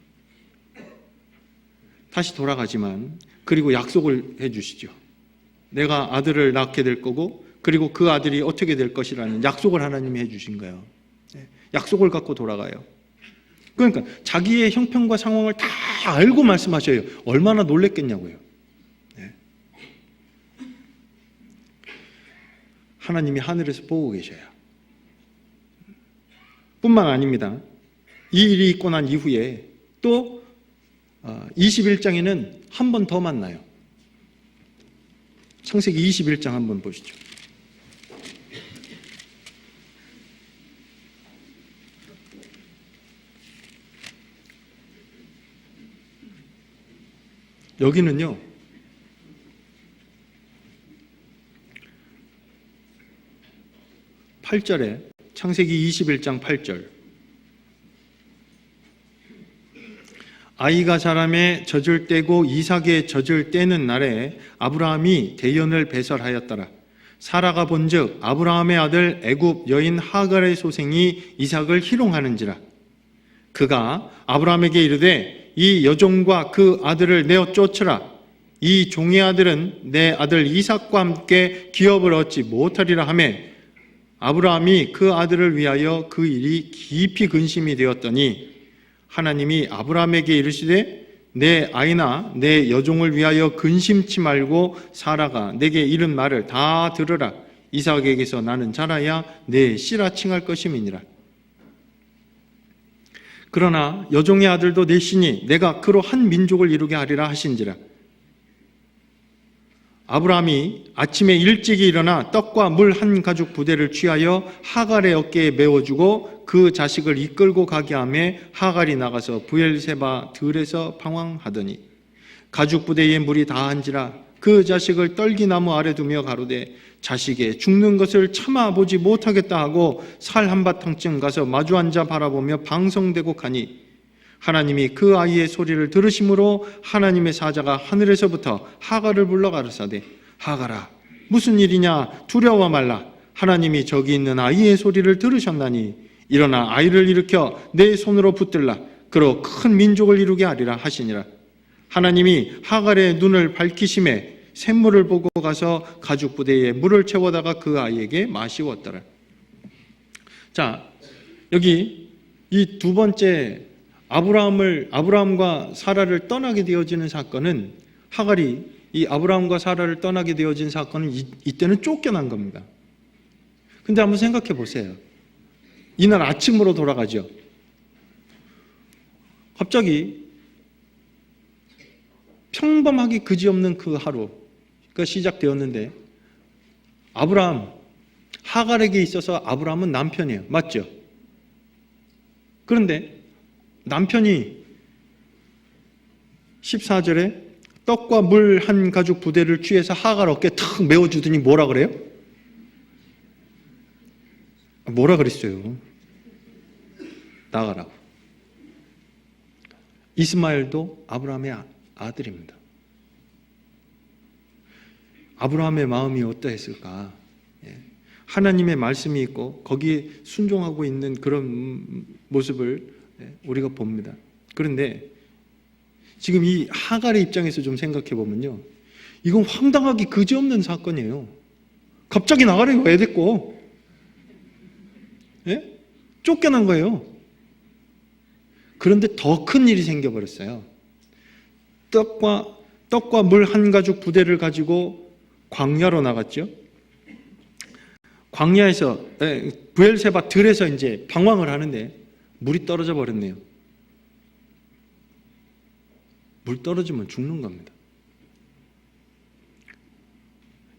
다시 돌아가지만 그리고 약속을 해주시죠. 내가 아들을 낳게 될 거고 그리고 그 아들이 어떻게 될 것이라는 약속을 하나님이 해주신 거예요. 약속을 갖고 돌아가요. 그러니까 자기의 형편과 상황을 다 알고 말씀하셔요. 얼마나 놀랬겠냐고요. 하나님이 하늘에서 보고 계셔요. 뿐만 아닙니다. 이 일이 있고 난 이후에 또 21장에는 한 번 더 만나요. 창세기 21장 한번 보시죠. 여기는요, 8절에 창세기 21장 8절 아이가 자라매 젖을 떼고 이삭의 젖을 떼는 날에 아브라함이 대연을 배설하였더라. 사라가 본즉 아브라함의 아들 애굽 여인 하갈의 소생이 이삭을 희롱하는지라. 그가 아브라함에게 이르되 이 여종과 그 아들을 내어 쫓으라. 이 종의 아들은 내 아들 이삭과 함께 기업을 얻지 못하리라 하매 아브라함이 그 아들을 위하여 그 일이 깊이 근심이 되었더니 하나님이 아브라함에게 이르시되 내 아이나 내 여종을 위하여 근심치 말고 사라가 내게 이른 말을 다 들으라. 이삭에게서 나는 자라야 내 씨라 칭할 것임이니라. 그러나 여종의 아들도 내 씨니 내가 그로 한 민족을 이루게 하리라 하신지라. 아브라함이 아침에 일찍이 일어나 떡과 물 한 가죽 부대를 취하여 하갈의 어깨에 메워주고 그 자식을 이끌고 가게 하매 하갈이 나가서 브엘세바 들에서 방황하더니 가죽 부대에 물이 다한지라. 그 자식을 떨기나무 아래 두며 가로되 자식의 죽는 것을 참아보지 못하겠다 하고 살 한바탕쯤 가서 마주 앉아 바라보며 방성되고 가니 하나님이 그 아이의 소리를 들으심으로 하나님의 사자가 하늘에서부터 하갈을 불러 가르사대 하갈아 무슨 일이냐 두려워 말라. 하나님이 저기 있는 아이의 소리를 들으셨나니 일어나 아이를 일으켜 내 손으로 붙들라. 그로 큰 민족을 이루게 하리라 하시니라. 하나님이 하갈의 눈을 밝히심에 샘물을 보고 가서 가죽 부대에 물을 채워다가 그 아이에게 마시웠더라. 자, 여기 이 두 번째 아브라함과 사라를 떠나게 되어지는 사건은 하갈이 이 아브라함과 사라를 떠나게 되어진 사건은 이때는 쫓겨난 겁니다. 근데 한번 생각해 보세요. 이날 아침으로 돌아가죠. 갑자기 평범하게 그지없는 그 하루가 시작되었는데 아브라함, 하갈에게 있어서 아브라함은 남편이에요. 맞죠? 그런데 남편이 14절에 떡과 물 한 가죽 부대를 취해서 하갈 어깨에 탁 메워주더니 뭐라 그래요? 뭐라 그랬어요? 나가라고. 이스마엘도 아브라함의 아들입니다. 아브라함의 마음이 어떠했을까? 하나님의 말씀이 있고 거기에 순종하고 있는 그런 모습을 우리가 봅니다. 그런데 지금 이 하갈의 입장에서 좀 생각해 보면요, 이건 황당하기 그지없는 사건이에요. 갑자기 나가려고 왜 됐고, 쫓겨난 거예요. 그런데 더 큰 일이 생겨버렸어요. 떡과 물 한 가죽 부대를 가지고 광야로 나갔죠. 광야에서 브엘세바 들에서 이제 방황을 하는데 물이 떨어져 버렸네요. 물 떨어지면 죽는 겁니다.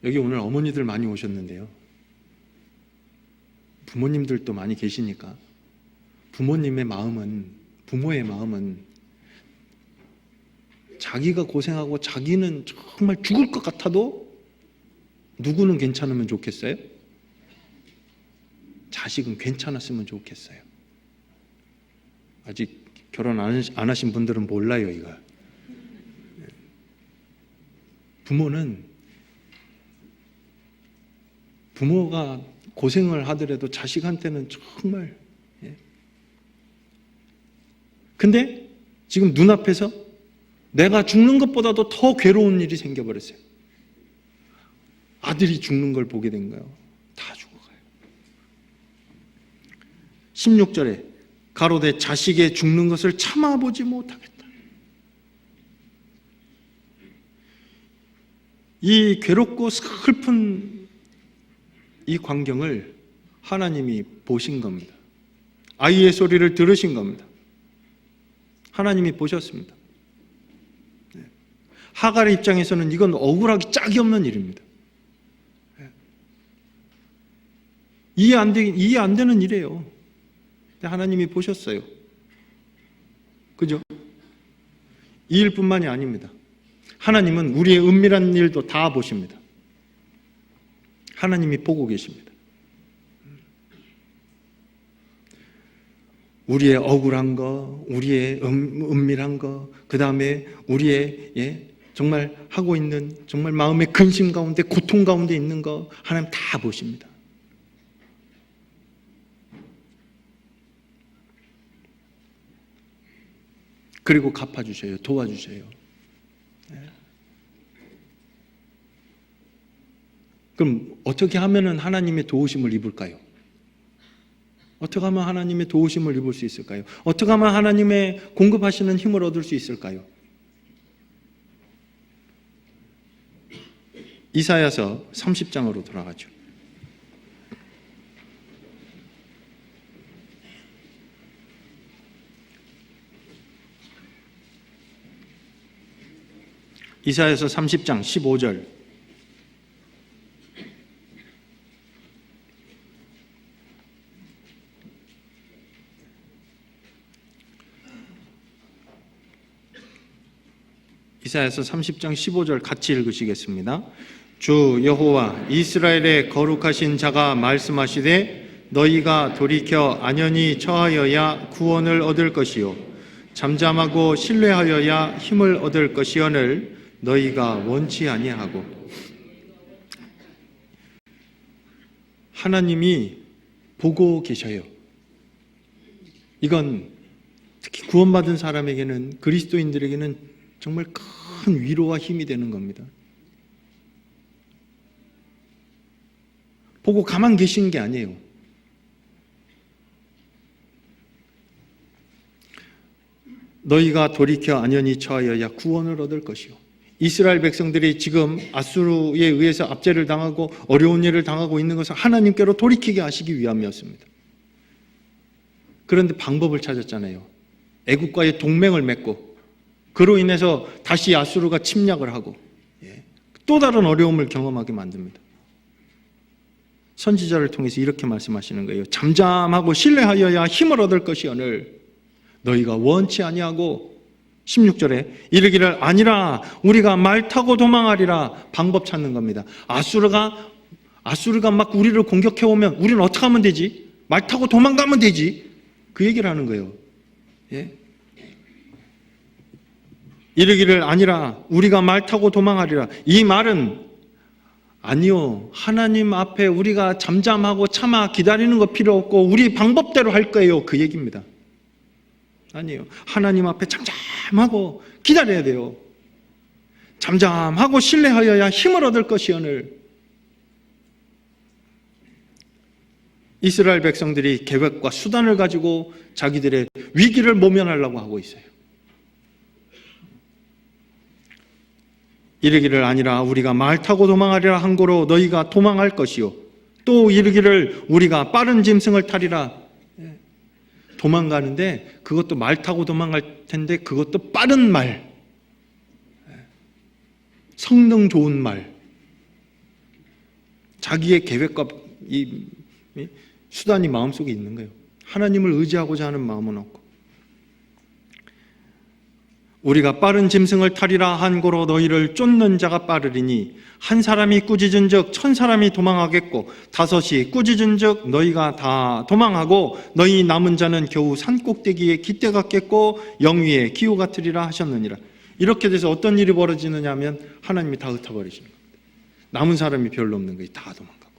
여기 오늘 어머니들 많이 오셨는데요. 부모님들도 많이 계시니까 부모의 마음은 자기가 고생하고 자기는 정말 죽을 것 같아도 누구는 괜찮으면 좋겠어요? 자식은 괜찮았으면 좋겠어요. 아직 결혼 안 하신 분들은 몰라요, 이거. 부모가 고생을 하더라도 자식한테는 정말. 근데 지금 눈앞에서 내가 죽는 것보다도 더 괴로운 일이 생겨버렸어요. 아들이 죽는 걸 보게 된 거예요. 다 죽어가요. 16절에 가로되 자식의 죽는 것을 참아보지 못하겠다. 이 괴롭고 슬픈 이 광경을 하나님이 보신 겁니다. 아이의 소리를 들으신 겁니다. 하나님이 보셨습니다. 하갈의 입장에서는 이건 억울하기 짝이 없는 일입니다. 이해 안 되는 일이에요. 근데 하나님이 보셨어요. 그죠? 이 일뿐만이 아닙니다. 하나님은 우리의 은밀한 일도 다 보십니다. 하나님이 보고 계십니다. 우리의 억울한 거, 우리의 은밀한 거, 그 다음에 우리의 정말 하고 있는 정말 마음의 근심 가운데, 고통 가운데 있는 거 하나님 다 보십니다. 그리고 갚아주셔요. 도와주셔요. 그럼 어떻게 하면 하나님의 도우심을 입을까요? 어떻게 하면 하나님의 도우심을 입을 수 있을까요? 어떻게 하면 하나님의 공급하시는 힘을 얻을 수 있을까요? 이사야서 30장으로 돌아가죠. 이사야서 30장 15절. 이사야서 30장 15절 같이 읽으시겠습니다. 주 여호와 이스라엘의 거룩하신 자가 말씀하시되 너희가 돌이켜 안연히 처하여야 구원을 얻을 것이요 잠잠하고 신뢰하여야 힘을 얻을 것이오늘 너희가 원치 아니하고. 하나님이 보고 계셔요. 이건 특히 구원받은 사람에게는, 그리스도인들에게는 정말 큰 위로와 힘이 되는 겁니다. 보고 가만 계신 게 아니에요. 너희가 돌이켜 안연히 처하여야 구원을 얻을 것이요. 이스라엘 백성들이 지금 아수르에 의해서 압제를 당하고 어려운 일을 당하고 있는 것을 하나님께로 돌이키게 하시기 위함이었습니다. 그런데 방법을 찾았잖아요. 애국과의 동맹을 맺고 그로 인해서 다시 아수르가 침략을 하고 또 다른 어려움을 경험하게 만듭니다. 선지자를 통해서 이렇게 말씀하시는 거예요. 잠잠하고 신뢰하여야 힘을 얻을 것이오늘 너희가 원치 아니하고. 16절에 이르기를 아니라 우리가 말 타고 도망하리라. 방법 찾는 겁니다. 아수르가 막 우리를 공격해 오면 우리는 어떻게 하면 되지? 말 타고 도망가면 되지. 그 얘기를 하는 거예요. 이르기를 아니라 우리가 말 타고 도망하리라. 이 말은 아니요, 하나님 앞에 우리가 잠잠하고 참아 기다리는 거 필요 없고 우리 방법대로 할 거예요, 그 얘기입니다. 아니에요. 하나님 앞에 잠잠하고 기다려야 돼요. 잠잠하고 신뢰하여야 힘을 얻을 것이오늘. 이스라엘 백성들이 계획과 수단을 가지고 자기들의 위기를 모면하려고 하고 있어요. 이르기를 아니라 우리가 말 타고 도망하리라 한 고로 너희가 도망할 것이요 또 이르기를 우리가 빠른 짐승을 타리라. 도망가는데 그것도 말 타고 도망갈 텐데 그것도 빠른 말. 성능 좋은 말, 자기의 계획과 이 수단이 마음속에 있는 거예요. 하나님을 의지하고자 하는 마음은 없고. 우리가 빠른 짐승을 타리라 한 고로 너희를 쫓는 자가 빠르리니 한 사람이 꾸짖은즉 1000사람이 도망하겠고 5이 꾸짖은즉 너희가 다 도망하고 너희 남은 자는 겨우 산꼭대기에 깃대 같겠고 영위에 기호 같으리라 하셨느니라. 이렇게 돼서 어떤 일이 벌어지느냐 하면 하나님이 다 흩어버리시는 겁니다. 남은 사람이 별로 없는 거예요. 다 도망가고.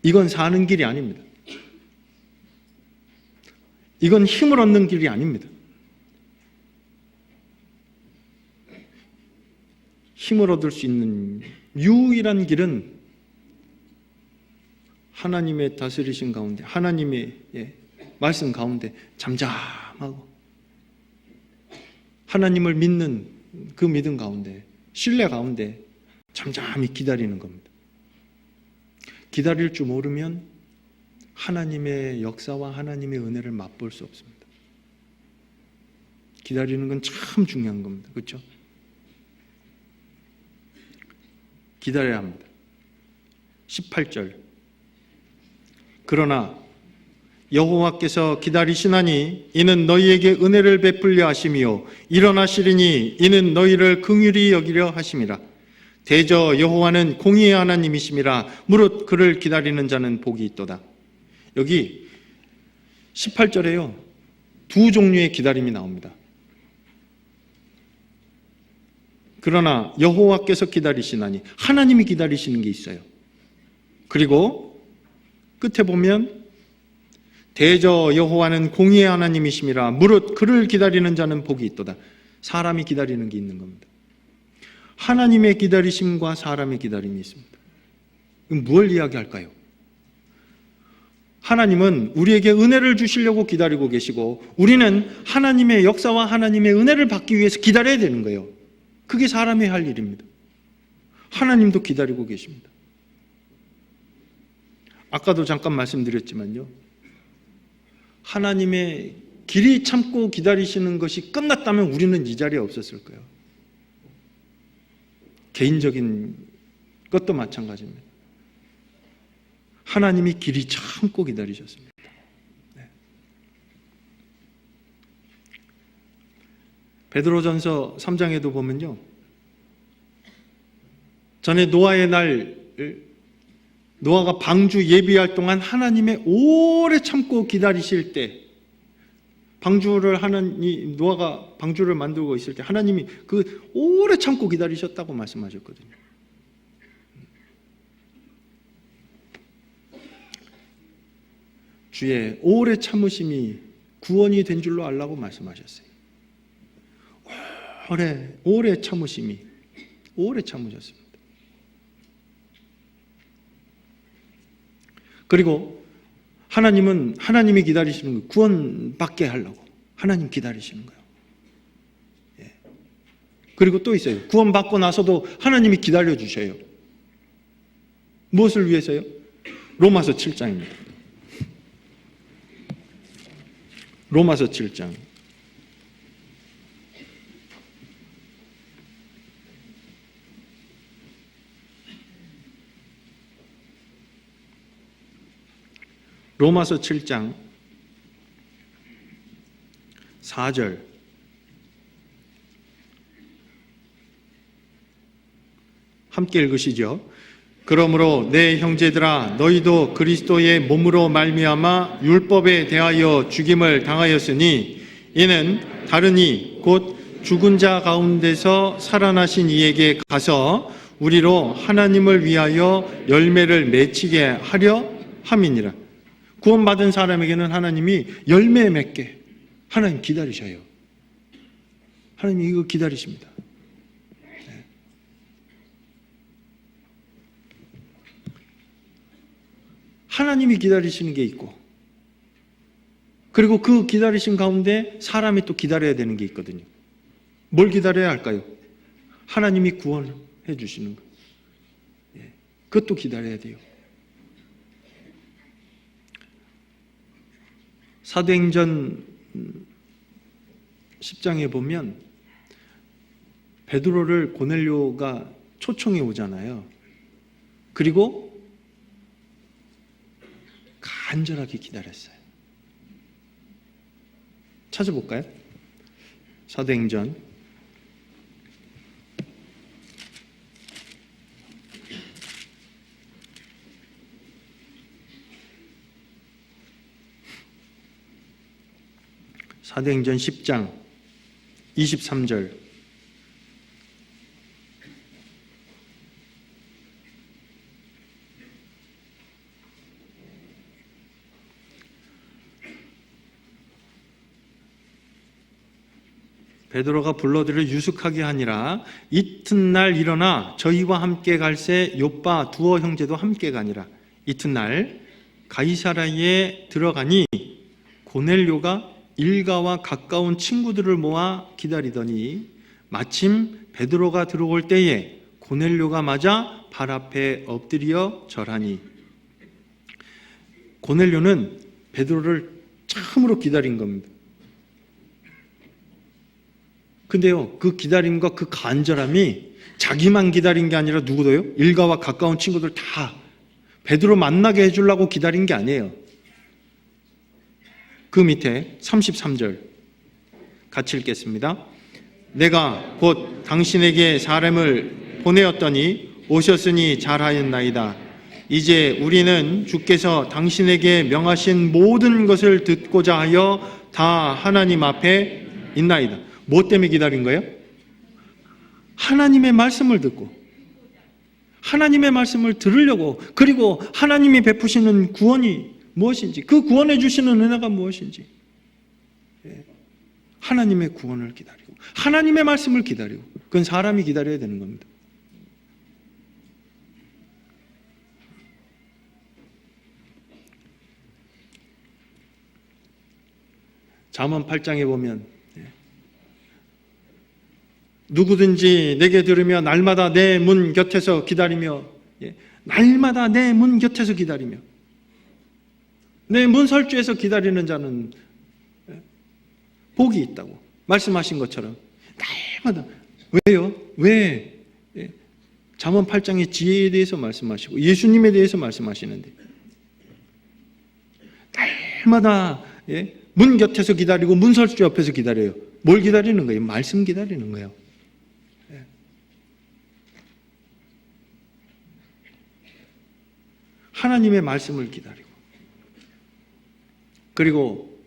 이건 사는 길이 아닙니다. 이건 힘을 얻는 길이 아닙니다. 힘을 얻을 수 있는 유일한 길은 하나님의 다스리신 가운데, 하나님의 말씀 가운데 잠잠하고 하나님을 믿는 그 믿음 가운데, 신뢰 가운데 잠잠히 기다리는 겁니다. 기다릴 줄 모르면 하나님의 역사와 하나님의 은혜를 맛볼 수 없습니다. 기다리는 건 참 중요한 겁니다. 그렇죠? 기다려야 합니다. 18절. 그러나 여호와께서 기다리시나니 이는 너희에게 은혜를 베풀려 하심이요 일어나시리니 이는 너희를 긍휼히 여기려 하심이라. 대저 여호와는 공의의 하나님이심이라. 무릇 그를 기다리는 자는 복이 있도다. 여기 18절에요. 두 종류의 기다림이 나옵니다. 그러나 여호와께서 기다리시나니, 하나님이 기다리시는 게 있어요. 그리고 끝에 보면 대저 여호와는 공의의 하나님이심이라. 무릇 그를 기다리는 자는 복이 있도다. 사람이 기다리는 게 있는 겁니다. 하나님의 기다리심과 사람의 기다림이 있습니다. 그럼 무엇을 이야기할까요? 하나님은 우리에게 은혜를 주시려고 기다리고 계시고 우리는 하나님의 역사와 하나님의 은혜를 받기 위해서 기다려야 되는 거예요. 그게 사람이 할 일입니다. 하나님도 기다리고 계십니다. 아까도 잠깐 말씀드렸지만요, 하나님의 길이 참고 기다리시는 것이 끝났다면 우리는 이 자리에 없었을 거예요. 개인적인 것도 마찬가지입니다. 하나님이 길이 참고 기다리셨습니다. 네. 베드로전서 3장에도 보면요, 전에 노아의 날, 노아가 방주 예비할 동안 하나님의 오래 참고 기다리실 때, 노아가 방주를 만들고 있을 때 하나님이 그 오래 참고 기다리셨다고 말씀하셨거든요. 주의 오래 참으심이 구원이 된 줄로 알라고 말씀하셨어요. 오래 참으심이, 오래 참으셨습니다. 그리고 하나님은 하나님이 기다리시는 거예요. 구원받게 하려고 하나님 기다리시는 거예요. 예. 그리고 또 있어요. 구원받고 나서도 하나님이 기다려주셔요. 무엇을 위해서요? 로마서 7장입니다. 로마서 7장. 로마서 7장 4절. 함께 읽으시죠. 그러므로 내 형제들아 너희도 그리스도의 몸으로 말미암아 율법에 대하여 죽임을 당하였으니 이는 다른 이 곧 죽은 자 가운데서 살아나신 이에게 가서 우리로 하나님을 위하여 열매를 맺히게 하려 함이니라. 구원받은 사람에게는 하나님이 열매 맺게 하나님 기다리셔요. 하나님 이거 기다리십니다. 하나님이 기다리시는 게 있고, 그리고 그 기다리신 가운데 사람이 또 기다려야 되는 게 있거든요. 뭘 기다려야 할까요? 하나님이 구원해 주시는 거. 그것도 기다려야 돼요. 사도행전 10장에 보면 베드로를 고넬료가 초청해 오잖아요. 그리고 간절하게 기다렸어요. 찾아볼까요? 사도행전 10장 23절. 베드로가 불러들여 유숙하게 하니라. 이튿날 일어나 저희와 함께 갈새 욥바 두어 형제도 함께 가니라. 이튿날 가이사랴에 들어가니 고넬료가 일가와 가까운 친구들을 모아 기다리더니 마침 베드로가 들어올 때에 고넬료가 맞아 발 앞에 엎드려 절하니. 고넬료는 베드로를 참으로 기다린 겁니다. 근데요, 그 기다림과 그 간절함이 자기만 기다린 게 아니라 누구도요? 일가와 가까운 친구들 다 베드로 만나게 해주려고 기다린 게 아니에요. 그 밑에 33절 같이 읽겠습니다. 내가 곧 당신에게 사람을 보내었더니 오셨으니 잘하였나이다. 이제 우리는 주께서 당신에게 명하신 모든 것을 듣고자 하여 다 하나님 앞에 있나이다. 뭐 때문에 기다린 거예요? 하나님의 말씀을 듣고 하나님의 말씀을 들으려고, 그리고 하나님이 베푸시는 구원이 무엇인지, 그 구원해 주시는 은혜가 무엇인지, 하나님의 구원을 기다리고 하나님의 말씀을 기다리고, 그건 사람이 기다려야 되는 겁니다. 잠언 8장에 보면 누구든지 내게 들으며 날마다 내 문 곁에서 기다리며, 날마다 내 문 곁에서 기다리며, 내 문설주에서 기다리는 자는 복이 있다고 말씀하신 것처럼 날마다. 왜요? 왜? 잠언 8장의 지혜에 대해서 말씀하시고 예수님에 대해서 말씀하시는데 날마다 문 곁에서 기다리고 문설주 옆에서 기다려요. 뭘 기다리는 거예요? 말씀 기다리는 거예요. 하나님의 말씀을 기다리고, 그리고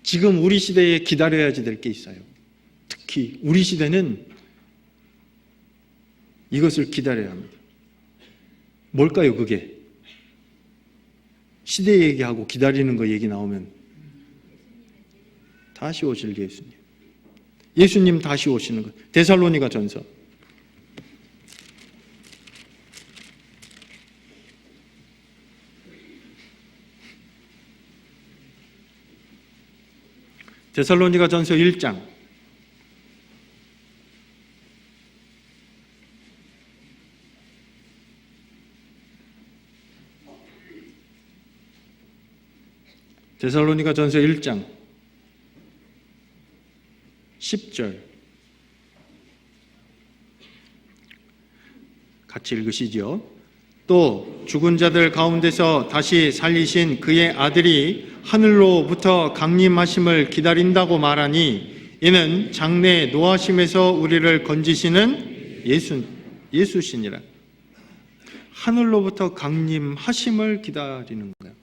지금 우리 시대에 기다려야지 될 게 있어요. 특히 우리 시대는 이것을 기다려야 합니다. 뭘까요, 그게? 시대 얘기하고 기다리는 거 얘기 나오면 다시 오실 예수님. 예수님 다시 오시는 것. 데살로니가 전서 1장 1장 10절 같이 읽으시죠. 또 죽은 자들 가운데서 다시 살리신 그의 아들이 하늘로부터 강림하심을 기다린다고 말하니 이는 장래 노하심에서 우리를 건지시는 예수시니라. 하늘로부터 강림하심을 기다리는 거예요.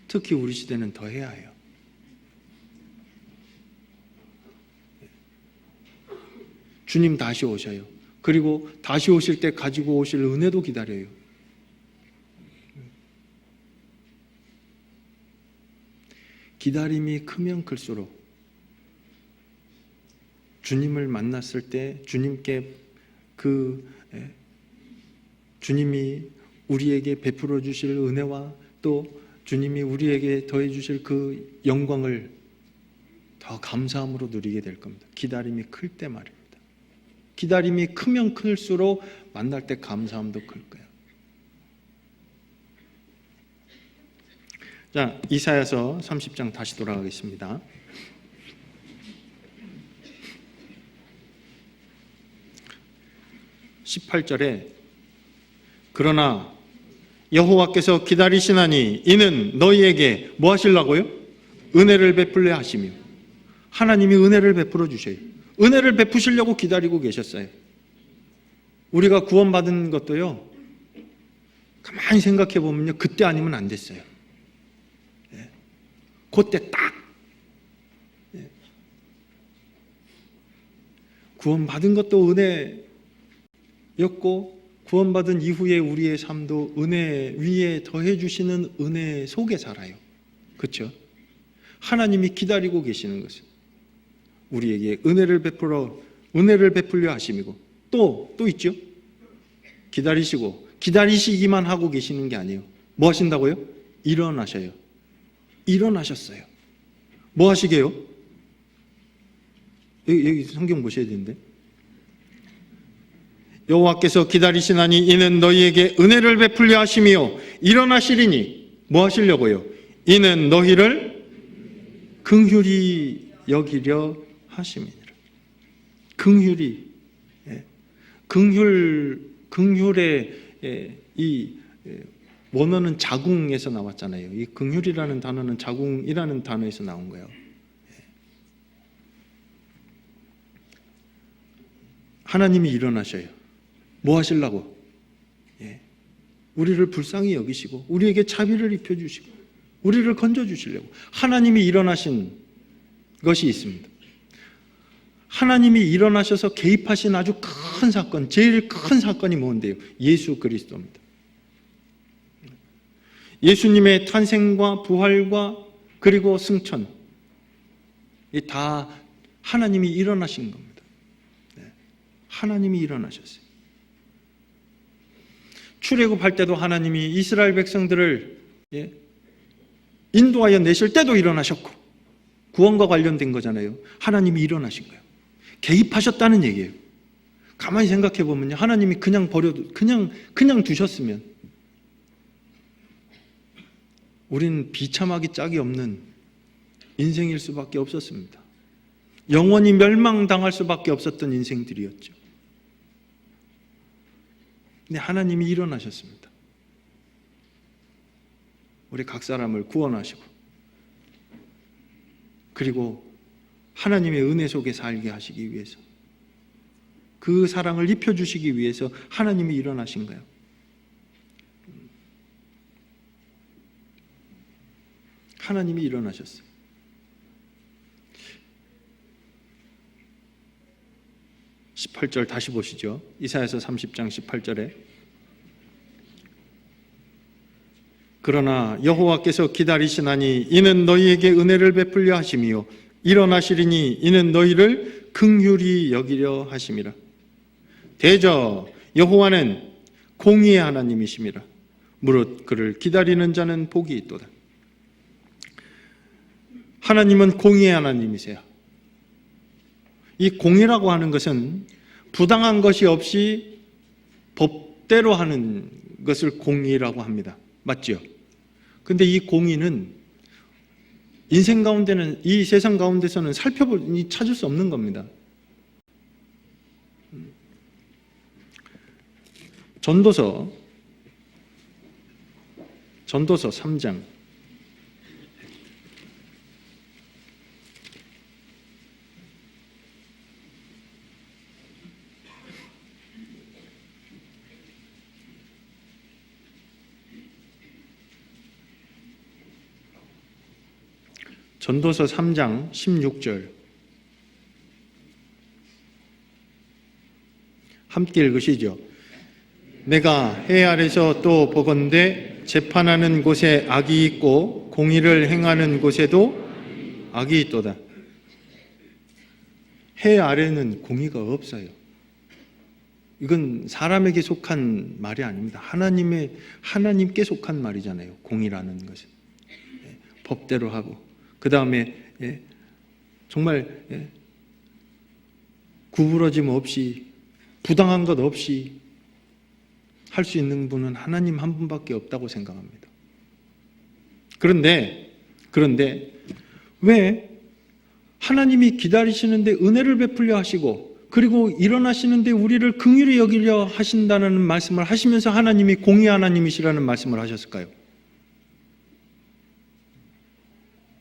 특히 우리 시대는 더 해야 해요. 주님 다시 오셔요. 그리고 다시 오실 때 가지고 오실 은혜도 기다려요. 기다림이 크면 클수록 주님을 만났을 때 주님께 주님이 우리에게 베풀어 주실 은혜와 또 주님이 우리에게 더해 주실 그 영광을 더 감사함으로 누리게 될 겁니다. 기다림이 클 때 말입니다. 기다림이 크면 클수록 만날 때 감사함도 클 거예요. 자, 이사야서 30장 다시 돌아가겠습니다. 18절에 그러나 여호와께서 기다리시나니 이는 너희에게 뭐 하시려고요? 은혜를 베풀려 하시며. 하나님이 은혜를 베풀어 주셔요. 은혜를 베푸시려고 기다리고 계셨어요. 우리가 구원받은 것도요, 가만히 생각해 보면요, 그때 아니면 안 됐어요. 그때 딱 구원받은 것도 은혜였고, 구원받은 이후에 우리의 삶도 은혜 위에 더해 주시는 은혜 속에 살아요. 그렇죠? 하나님이 기다리고 계시는 것은 우리에게 은혜를 베풀려 하심이고, 또 있죠? 기다리시기만 하고 계시는 게 아니에요. 뭐 하신다고요? 일어나셔요. 일어나셨어요. 뭐 하시게요? 여기 성경 보셔야 되는데, 여호와께서 기다리시나니 이는 너희에게 은혜를 베풀려 하시며 일어나시리니 뭐 하시려고요? 이는 너희를 긍휼히 여기려 하심이니라. 긍휼히, 긍휼의 이 원어는 자궁에서 나왔잖아요. 이 긍휼이라는 단어는 자궁이라는 단어에서 나온 거예요. 하나님이 일어나셔요. 뭐 하시려고? 우리를 불쌍히 여기시고 우리에게 자비를 입혀주시고 우리를 건져주시려고 하나님이 일어나신 것이 있습니다. 하나님이 일어나셔서 개입하신 아주 큰 사건, 제일 큰 사건이 뭔데요? 예수 그리스도입니다. 예수님의 탄생과 부활과 그리고 승천, 이 다 하나님이 일어나신 겁니다. 하나님이 일어나셨어요. 출애굽할 때도 하나님이 이스라엘 백성들을 인도하여 내실 때도 일어나셨고, 구원과 관련된 거잖아요. 하나님이 일어나신 거예요. 개입하셨다는 얘기예요. 가만히 생각해 보면요, 하나님이 그냥 버려도 그냥 두셨으면 우리는 비참하기 짝이 없는 인생일 수밖에 없었습니다. 영원히 멸망당할 수밖에 없었던 인생들이었죠. 근데 하나님이 일어나셨습니다. 우리 각 사람을 구원하시고, 그리고 하나님의 은혜 속에 살게 하시기 위해서, 그 사랑을 입혀주시기 위해서 하나님이 일어나신 거예요. 하나님이 일어나셨어요. 18절 다시 보시죠. 이사야서 30장 18절에 그러나 여호와께서 기다리시나니 이는 너희에게 은혜를 베풀려 하심이요 일어나시리니 이는 너희를 긍휼히 여기려 하심이라. 대저 여호와는 공의의 하나님이심이라. 무릇 그를 기다리는 자는 복이 있도다. 하나님은 공의의 하나님이세요. 이 공의라고 하는 것은 부당한 것이 없이 법대로 하는 것을 공의라고 합니다. 맞죠? 근데 이 공의는 인생 가운데는, 이 세상 가운데서는 살펴보니 찾을 수 없는 겁니다. 전도서 3장 전도서 3장 16절 함께 읽으시죠. 내가 해 아래서 또 보건대 재판하는 곳에 악이 있고 공의를 행하는 곳에도 악이 있도다. 해 아래는 공의가 없어요. 이건 사람에게 속한 말이 아닙니다. 하나님께 속한 말이잖아요. 공의라는 것은 법대로 하고, 그 다음에 정말 구부러짐 없이, 부당한 것 없이 할 수 있는 분은 하나님 한 분밖에 없다고 생각합니다. 그런데 왜 하나님이 기다리시는데 은혜를 베풀려 하시고 그리고 일어나시는데 우리를 긍휼히 여기려 하신다는 말씀을 하시면서 하나님이 공의 하나님이시라는 말씀을 하셨을까요?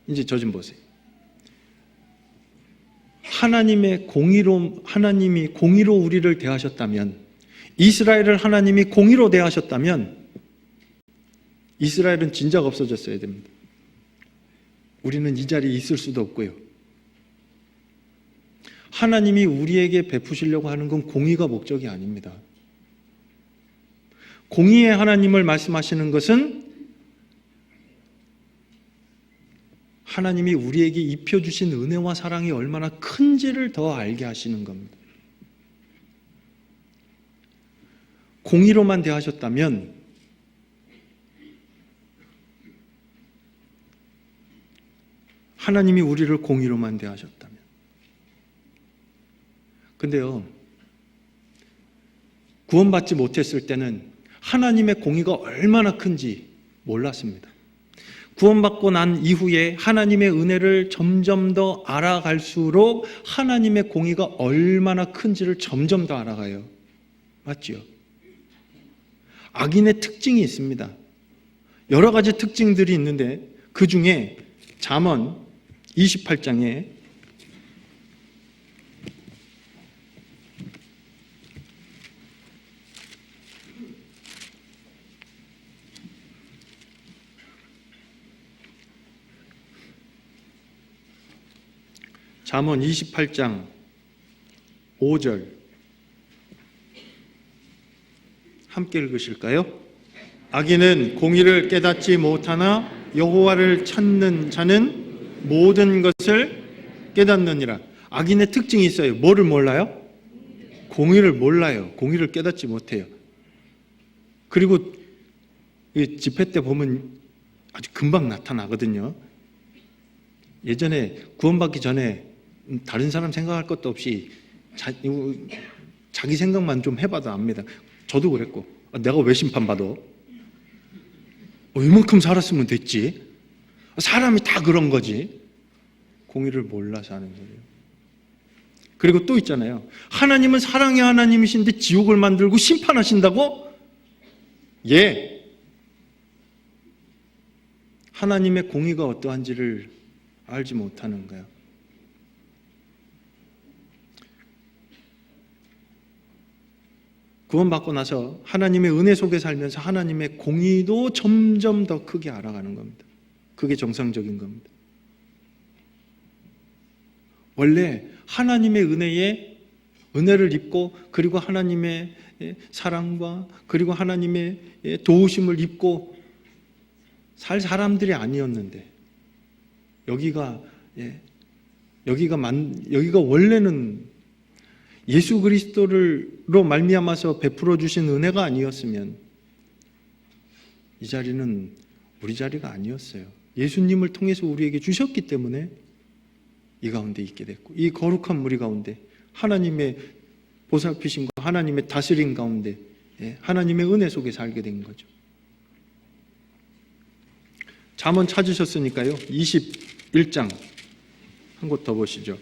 이제 저 좀 보세요. 하나님이 공의로 우리를 대하셨다면, 이스라엘을 하나님이 공의로 대하셨다면 이스라엘은 진작 없어졌어야 됩니다. 우리는 이 자리에 있을 수도 없고요. 하나님이 우리에게 베푸시려고 하는 건 공의가 목적이 아닙니다. 공의의 하나님을 말씀하시는 것은 하나님이 우리에게 입혀주신 은혜와 사랑이 얼마나 큰지를 더 알게 하시는 겁니다. 공의로만 대하셨다면 하나님이 우리를 공의로만 대하셨다면. 근데요, 구원받지 못했을 때는 하나님의 공의가 얼마나 큰지 몰랐습니다. 구원받고 난 이후에 하나님의 은혜를 점점 더 알아갈수록 하나님의 공의가 얼마나 큰지를 점점 더 알아가요. 맞지요? 악인의 특징이 있습니다. 여러 가지 특징들이 있는데 그 중에 잠언 28장에 잠언 28장 5절 함께 읽으실까요? 악인은 공의를 깨닫지 못하나 여호와를 찾는 자는 모든 것을 깨닫느니라. 악인의 특징이 있어요. 뭐를 몰라요? 공의를 몰라요. 공의를 깨닫지 못해요. 그리고 집회 때 보면 아주 금방 나타나거든요. 예전에 구원받기 전에 다른 사람 생각할 것도 없이 자기 생각만 좀 해봐도 압니다. 저도 그랬고, 내가 왜 심판받아? 이만큼 살았으면 됐지. 사람이 다 그런 거지. 공의를 몰라서 하는 소리예요. 그리고 또 있잖아요. 하나님은 사랑의 하나님이신데 지옥을 만들고 심판하신다고? 예. 하나님의 공의가 어떠한지를 알지 못하는 거예요. 구원받고 나서 하나님의 은혜 속에 살면서 하나님의 공의도 점점 더 크게 알아가는 겁니다. 그게 정상적인 겁니다. 원래 하나님의 은혜를 입고 그리고 하나님의 사랑과 그리고 하나님의 도우심을 입고 살 사람들이 아니었는데 여기가 원래는 예수 그리스도로 말미암아서 베풀어 주신 은혜가 아니었으면 이 자리는 우리 자리가 아니었어요. 예수님을 통해서 우리에게 주셨기 때문에 이 가운데 있게 됐고, 이 거룩한 무리 가운데 하나님의 보살피심과 하나님의 다스림 가운데 하나님의 은혜 속에 살게 된 거죠. 잠언 찾으셨으니까요. 21장 한 곳 더 보시죠.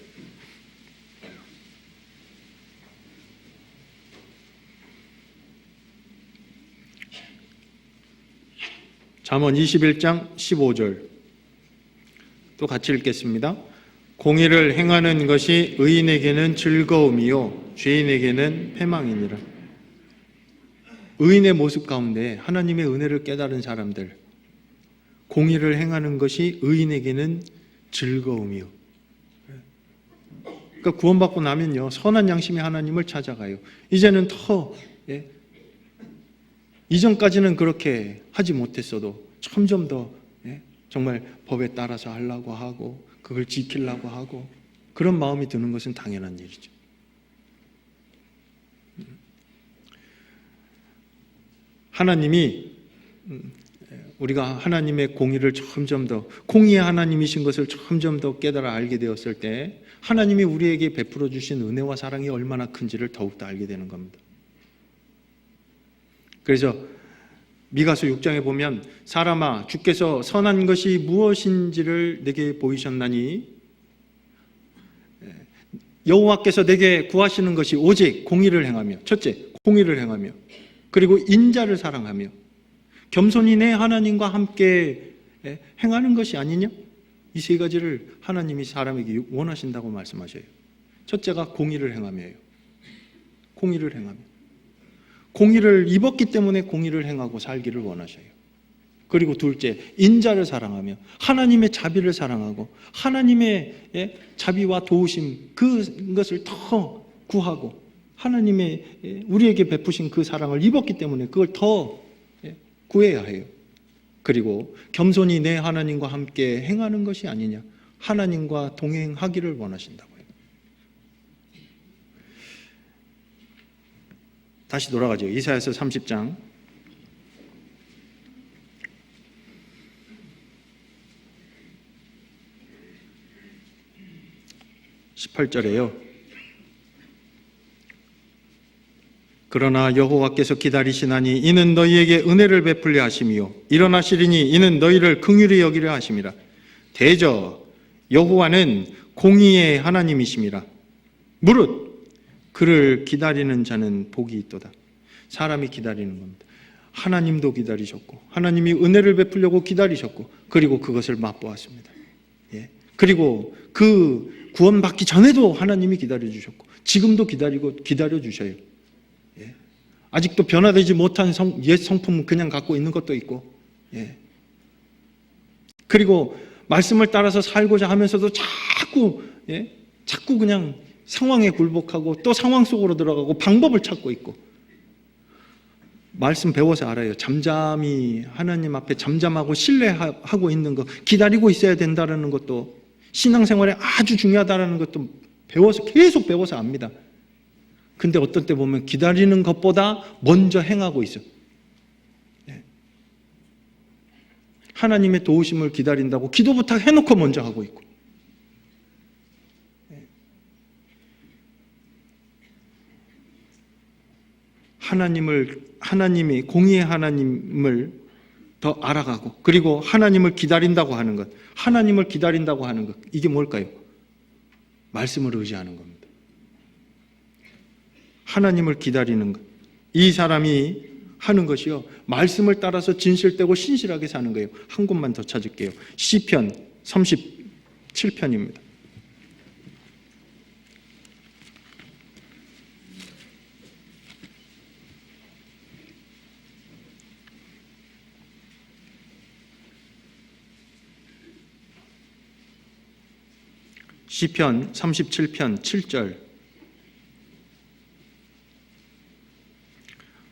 잠언 21장 15절 또 같이 읽겠습니다. 공의를 행하는 것이 의인에게는 즐거움이요 죄인에게는 패망이니라. 의인의 모습 가운데 하나님의 은혜를 깨달은 사람들, 공의를 행하는 것이 의인에게는 즐거움이요. 그러니까 구원받고 나면요, 선한 양심의 하나님을 찾아가요. 이제는 더 이전까지는 그렇게 하지 못했어도 점점 더 정말 법에 따라서 하려고 하고 그걸 지키려고 하고 그런 마음이 드는 것은 당연한 일이죠. 하나님이 우리가 하나님의 공의를 점점 더 공의의 하나님이신 것을 점점 더 깨달아 알게 되었을 때 하나님이 우리에게 베풀어 주신 은혜와 사랑이 얼마나 큰지를 더욱더 알게 되는 겁니다. 그래서 미가서 6장에 보면 사람아 주께서 선한 것이 무엇인지를 내게 보이셨나니 여호와께서 내게 구하시는 것이 오직 공의를 행하며, 첫째, 공의를 행하며, 그리고 인자를 사랑하며, 겸손히 내 하나님과 함께 행하는 것이 아니냐? 이 세 가지를 하나님이 사람에게 원하신다고 말씀하셔요. 첫째가 공의를 행하며요. 공의를 행하며. 공의를 입었기 때문에 공의를 행하고 살기를 원하셔요. 그리고 둘째, 인자를 사랑하며 하나님의 자비를 사랑하고 하나님의 자비와 도우심, 그것을 더 구하고 하나님의 우리에게 베푸신 그 사랑을 입었기 때문에 그걸 더 구해야 해요. 그리고 겸손히 내 하나님과 함께 행하는 것이 아니냐, 하나님과 동행하기를 원하신다고요. 다시 돌아가죠. 이사야서 30장 18절에요. 그러나 여호와께서 기다리시나니 이는 너희에게 은혜를 베풀려 하심이요 일어나시리니 이는 너희를 긍휼히 여기려 하심이라. 대저 여호와는 공의의 하나님이심이라. 무릇 그를 기다리는 자는 복이 있도다. 사람이 기다리는 겁니다. 하나님도 기다리셨고 하나님이 은혜를 베풀려고 기다리셨고 그리고 그것을 맛보았습니다. 그리고 그 구원받기 전에도 하나님이 기다려주셨고 지금도 기다려주셔요. 아직도 변화되지 못한 옛 성품은 그냥 갖고 있는 것도 있고, 그리고 말씀을 따라서 살고자 하면서도 자꾸 그냥 상황에 굴복하고 또 상황 속으로 들어가고 방법을 찾고 있고. 말씀 배워서 알아요. 잠잠히 하나님 앞에 잠잠하고 신뢰하고 있는 거, 기다리고 있어야 된다는 것도 신앙생활에 아주 중요하다는 것도 계속 배워서 압니다. 근데 어떤 때 보면 기다리는 것보다 먼저 행하고 있어요. 하나님의 도우심을 기다린다고 기도부터 해놓고 먼저 하고 있고. 하나님이 공의의 하나님을 더 알아가고 그리고 하나님을 기다린다고 하는 것, 이게 뭘까요? 말씀을 의지하는 겁니다. 하나님을 기다리는 것, 이 사람이 하는 것이요 말씀을 따라서 진실되고 신실하게 사는 거예요. 한 곳만 더 찾을게요. 시편 37편입니다. 시편 37편 7절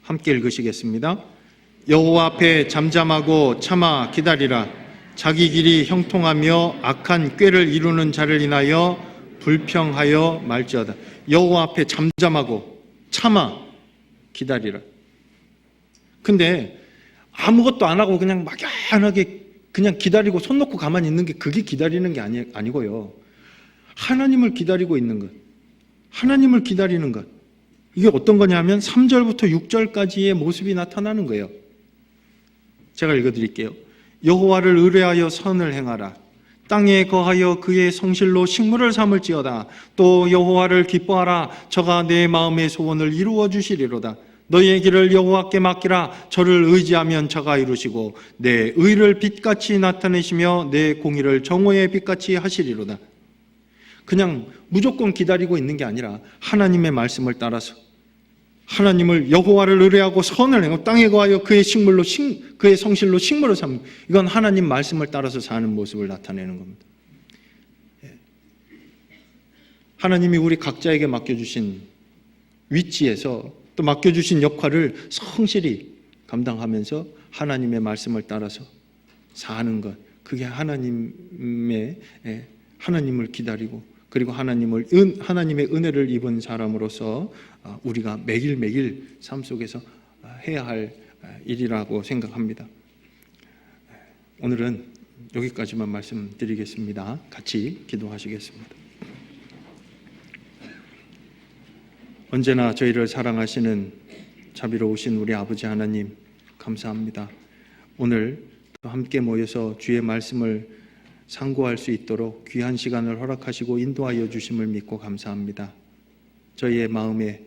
함께 읽으시겠습니다. 여호와 앞에 잠잠하고 참아 기다리라. 자기 길이 형통하며 악한 꾀를 이루는 자를 인하여 불평하여 말지어다. 여호와 앞에 잠잠하고 참아 기다리라. 근데 아무것도 안 하고 그냥 막연하게 그냥 기다리고 손 놓고 가만히 있는 게 그게 기다리는 게 아니고요. 하나님을 기다리고 있는 것, 하나님을 기다리는 것, 이게 어떤 거냐면 3절부터 6절까지의 모습이 나타나는 거예요. 제가 읽어드릴게요. 여호와를 의뢰하여 선을 행하라. 땅에 거하여 그의 성실로 식물을 삼을지어다. 또 여호와를 기뻐하라. 저가 내 마음의 소원을 이루어 주시리로다. 너희의 길을 여호와께 맡기라. 저를 의지하면 저가 이루시고 내 의를 빛같이 나타내시며 내 공의를 정오의 빛같이 하시리로다. 그냥 무조건 기다리고 있는 게 아니라 하나님의 말씀을 따라서 하나님을 여호와를 의뢰하고 선을 행하고 땅에 거하여 그의 성실로 식물을 삼는, 이건 하나님 말씀을 따라서 사는 모습을 나타내는 겁니다. 하나님이 우리 각자에게 맡겨주신 위치에서 또 맡겨주신 역할을 성실히 감당하면서 하나님의 말씀을 따라서 사는 것, 그게 하나님을 기다리고 그리고 하나님의 은혜를 입은 사람으로서 우리가 매일매일 삶 속에서 해야 할 일이라고 생각합니다. 오늘은 여기까지만 말씀드리겠습니다. 같이 기도하시겠습니다. 언제나 저희를 사랑하시는 자비로우신 우리 아버지 하나님 감사합니다. 오늘 함께 모여서 주의 말씀을 상고할 수 있도록 귀한 시간을 허락하시고 인도하여 주심을 믿고 감사합니다. 저희의 마음에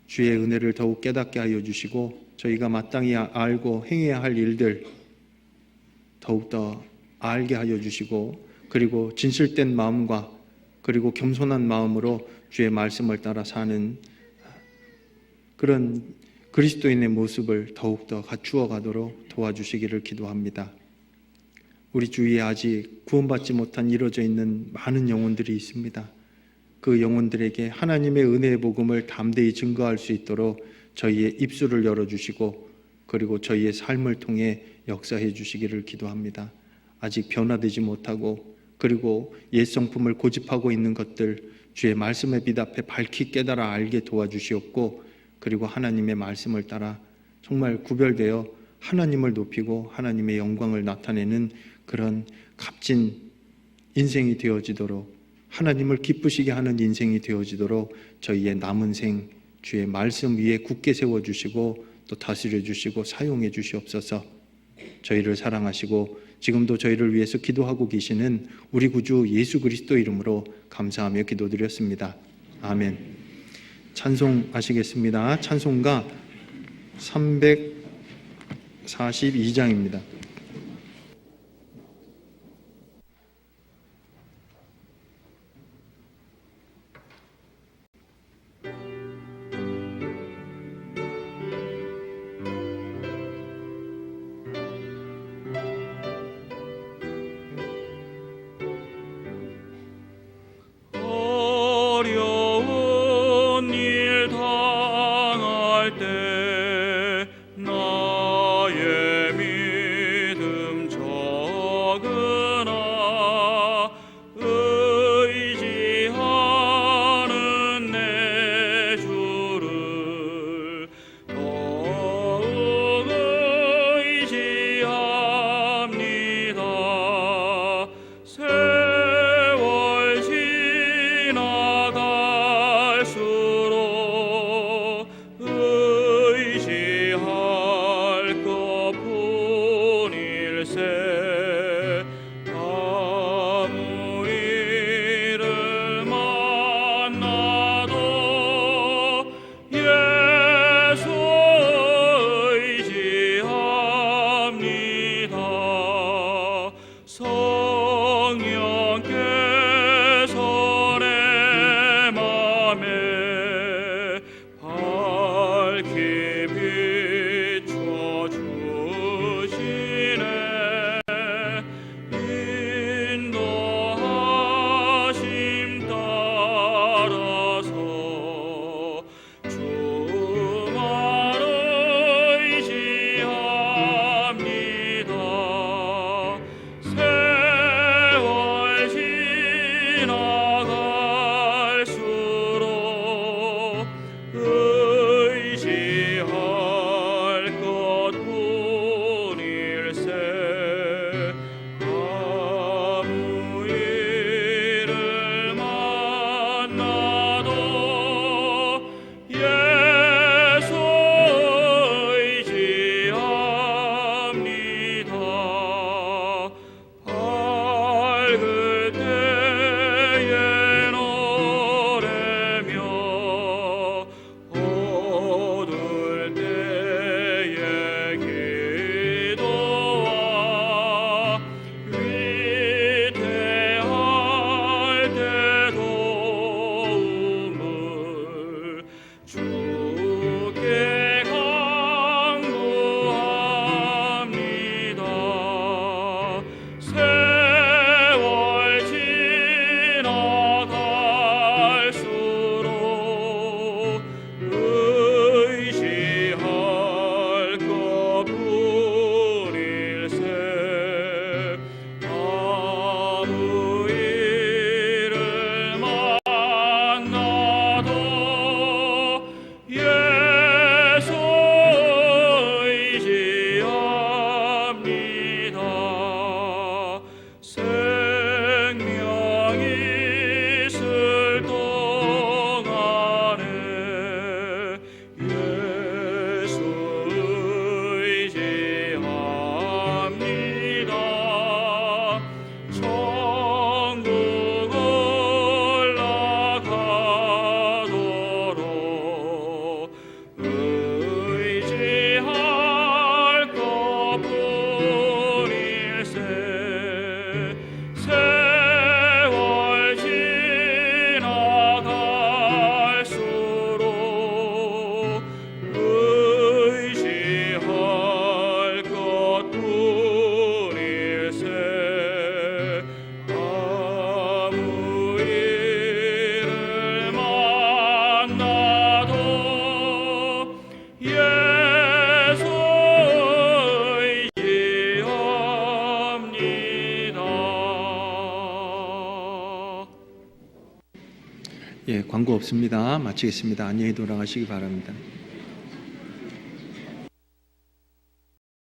주의 은혜를 더욱 깨닫게 하여 주시고 저희가 마땅히 알고 행해야 할 일들 더욱더 알게 하여 주시고, 그리고 진실된 마음과 그리고 겸손한 마음으로 주의 말씀을 따라 사는 그런 그리스도인의 모습을 더욱더 갖추어 가도록 도와주시기를 기도합니다. 우리 주위에 아직 구원받지 못한 이루어져 있는 많은 영혼들이 있습니다. 그 영혼들에게 하나님의 은혜의 복음을 담대히 증거할 수 있도록 저희의 입술을 열어주시고 그리고 저희의 삶을 통해 역사해 주시기를 기도합니다. 아직 변화되지 못하고 그리고 옛 성품을 고집하고 있는 것들 주의 말씀의 빛 앞에 밝히 깨달아 알게 도와주시옵고, 그리고 하나님의 말씀을 따라 정말 구별되어 하나님을 높이고 하나님의 영광을 나타내는 그런 값진 인생이 되어지도록, 하나님을 기쁘시게 하는 인생이 되어지도록 저희의 남은 생 주의 말씀 위에 굳게 세워주시고 또 다스려 주시고 사용해 주시옵소서. 저희를 사랑하시고 지금도 저희를 위해서 기도하고 계시는 우리 구주 예수 그리스도 이름으로 감사하며 기도드렸습니다. 아멘. 찬송하시겠습니다. 찬송가 342장입니다. 어려운 일 당할 때 나의 믿음 적으나 의지하는 내 주를 더욱 의지합니다. 세월 지나갈수록 의지할 것뿐일세. 아무 일을 만나도 예수 의지합니다. 성령께서 내 맘에 밝히 비춰주시네. 인도하심 따라서 주만 의지합니다. 광고 없습니다. 마치겠습니다. 안녕히 돌아가시기 바랍니다.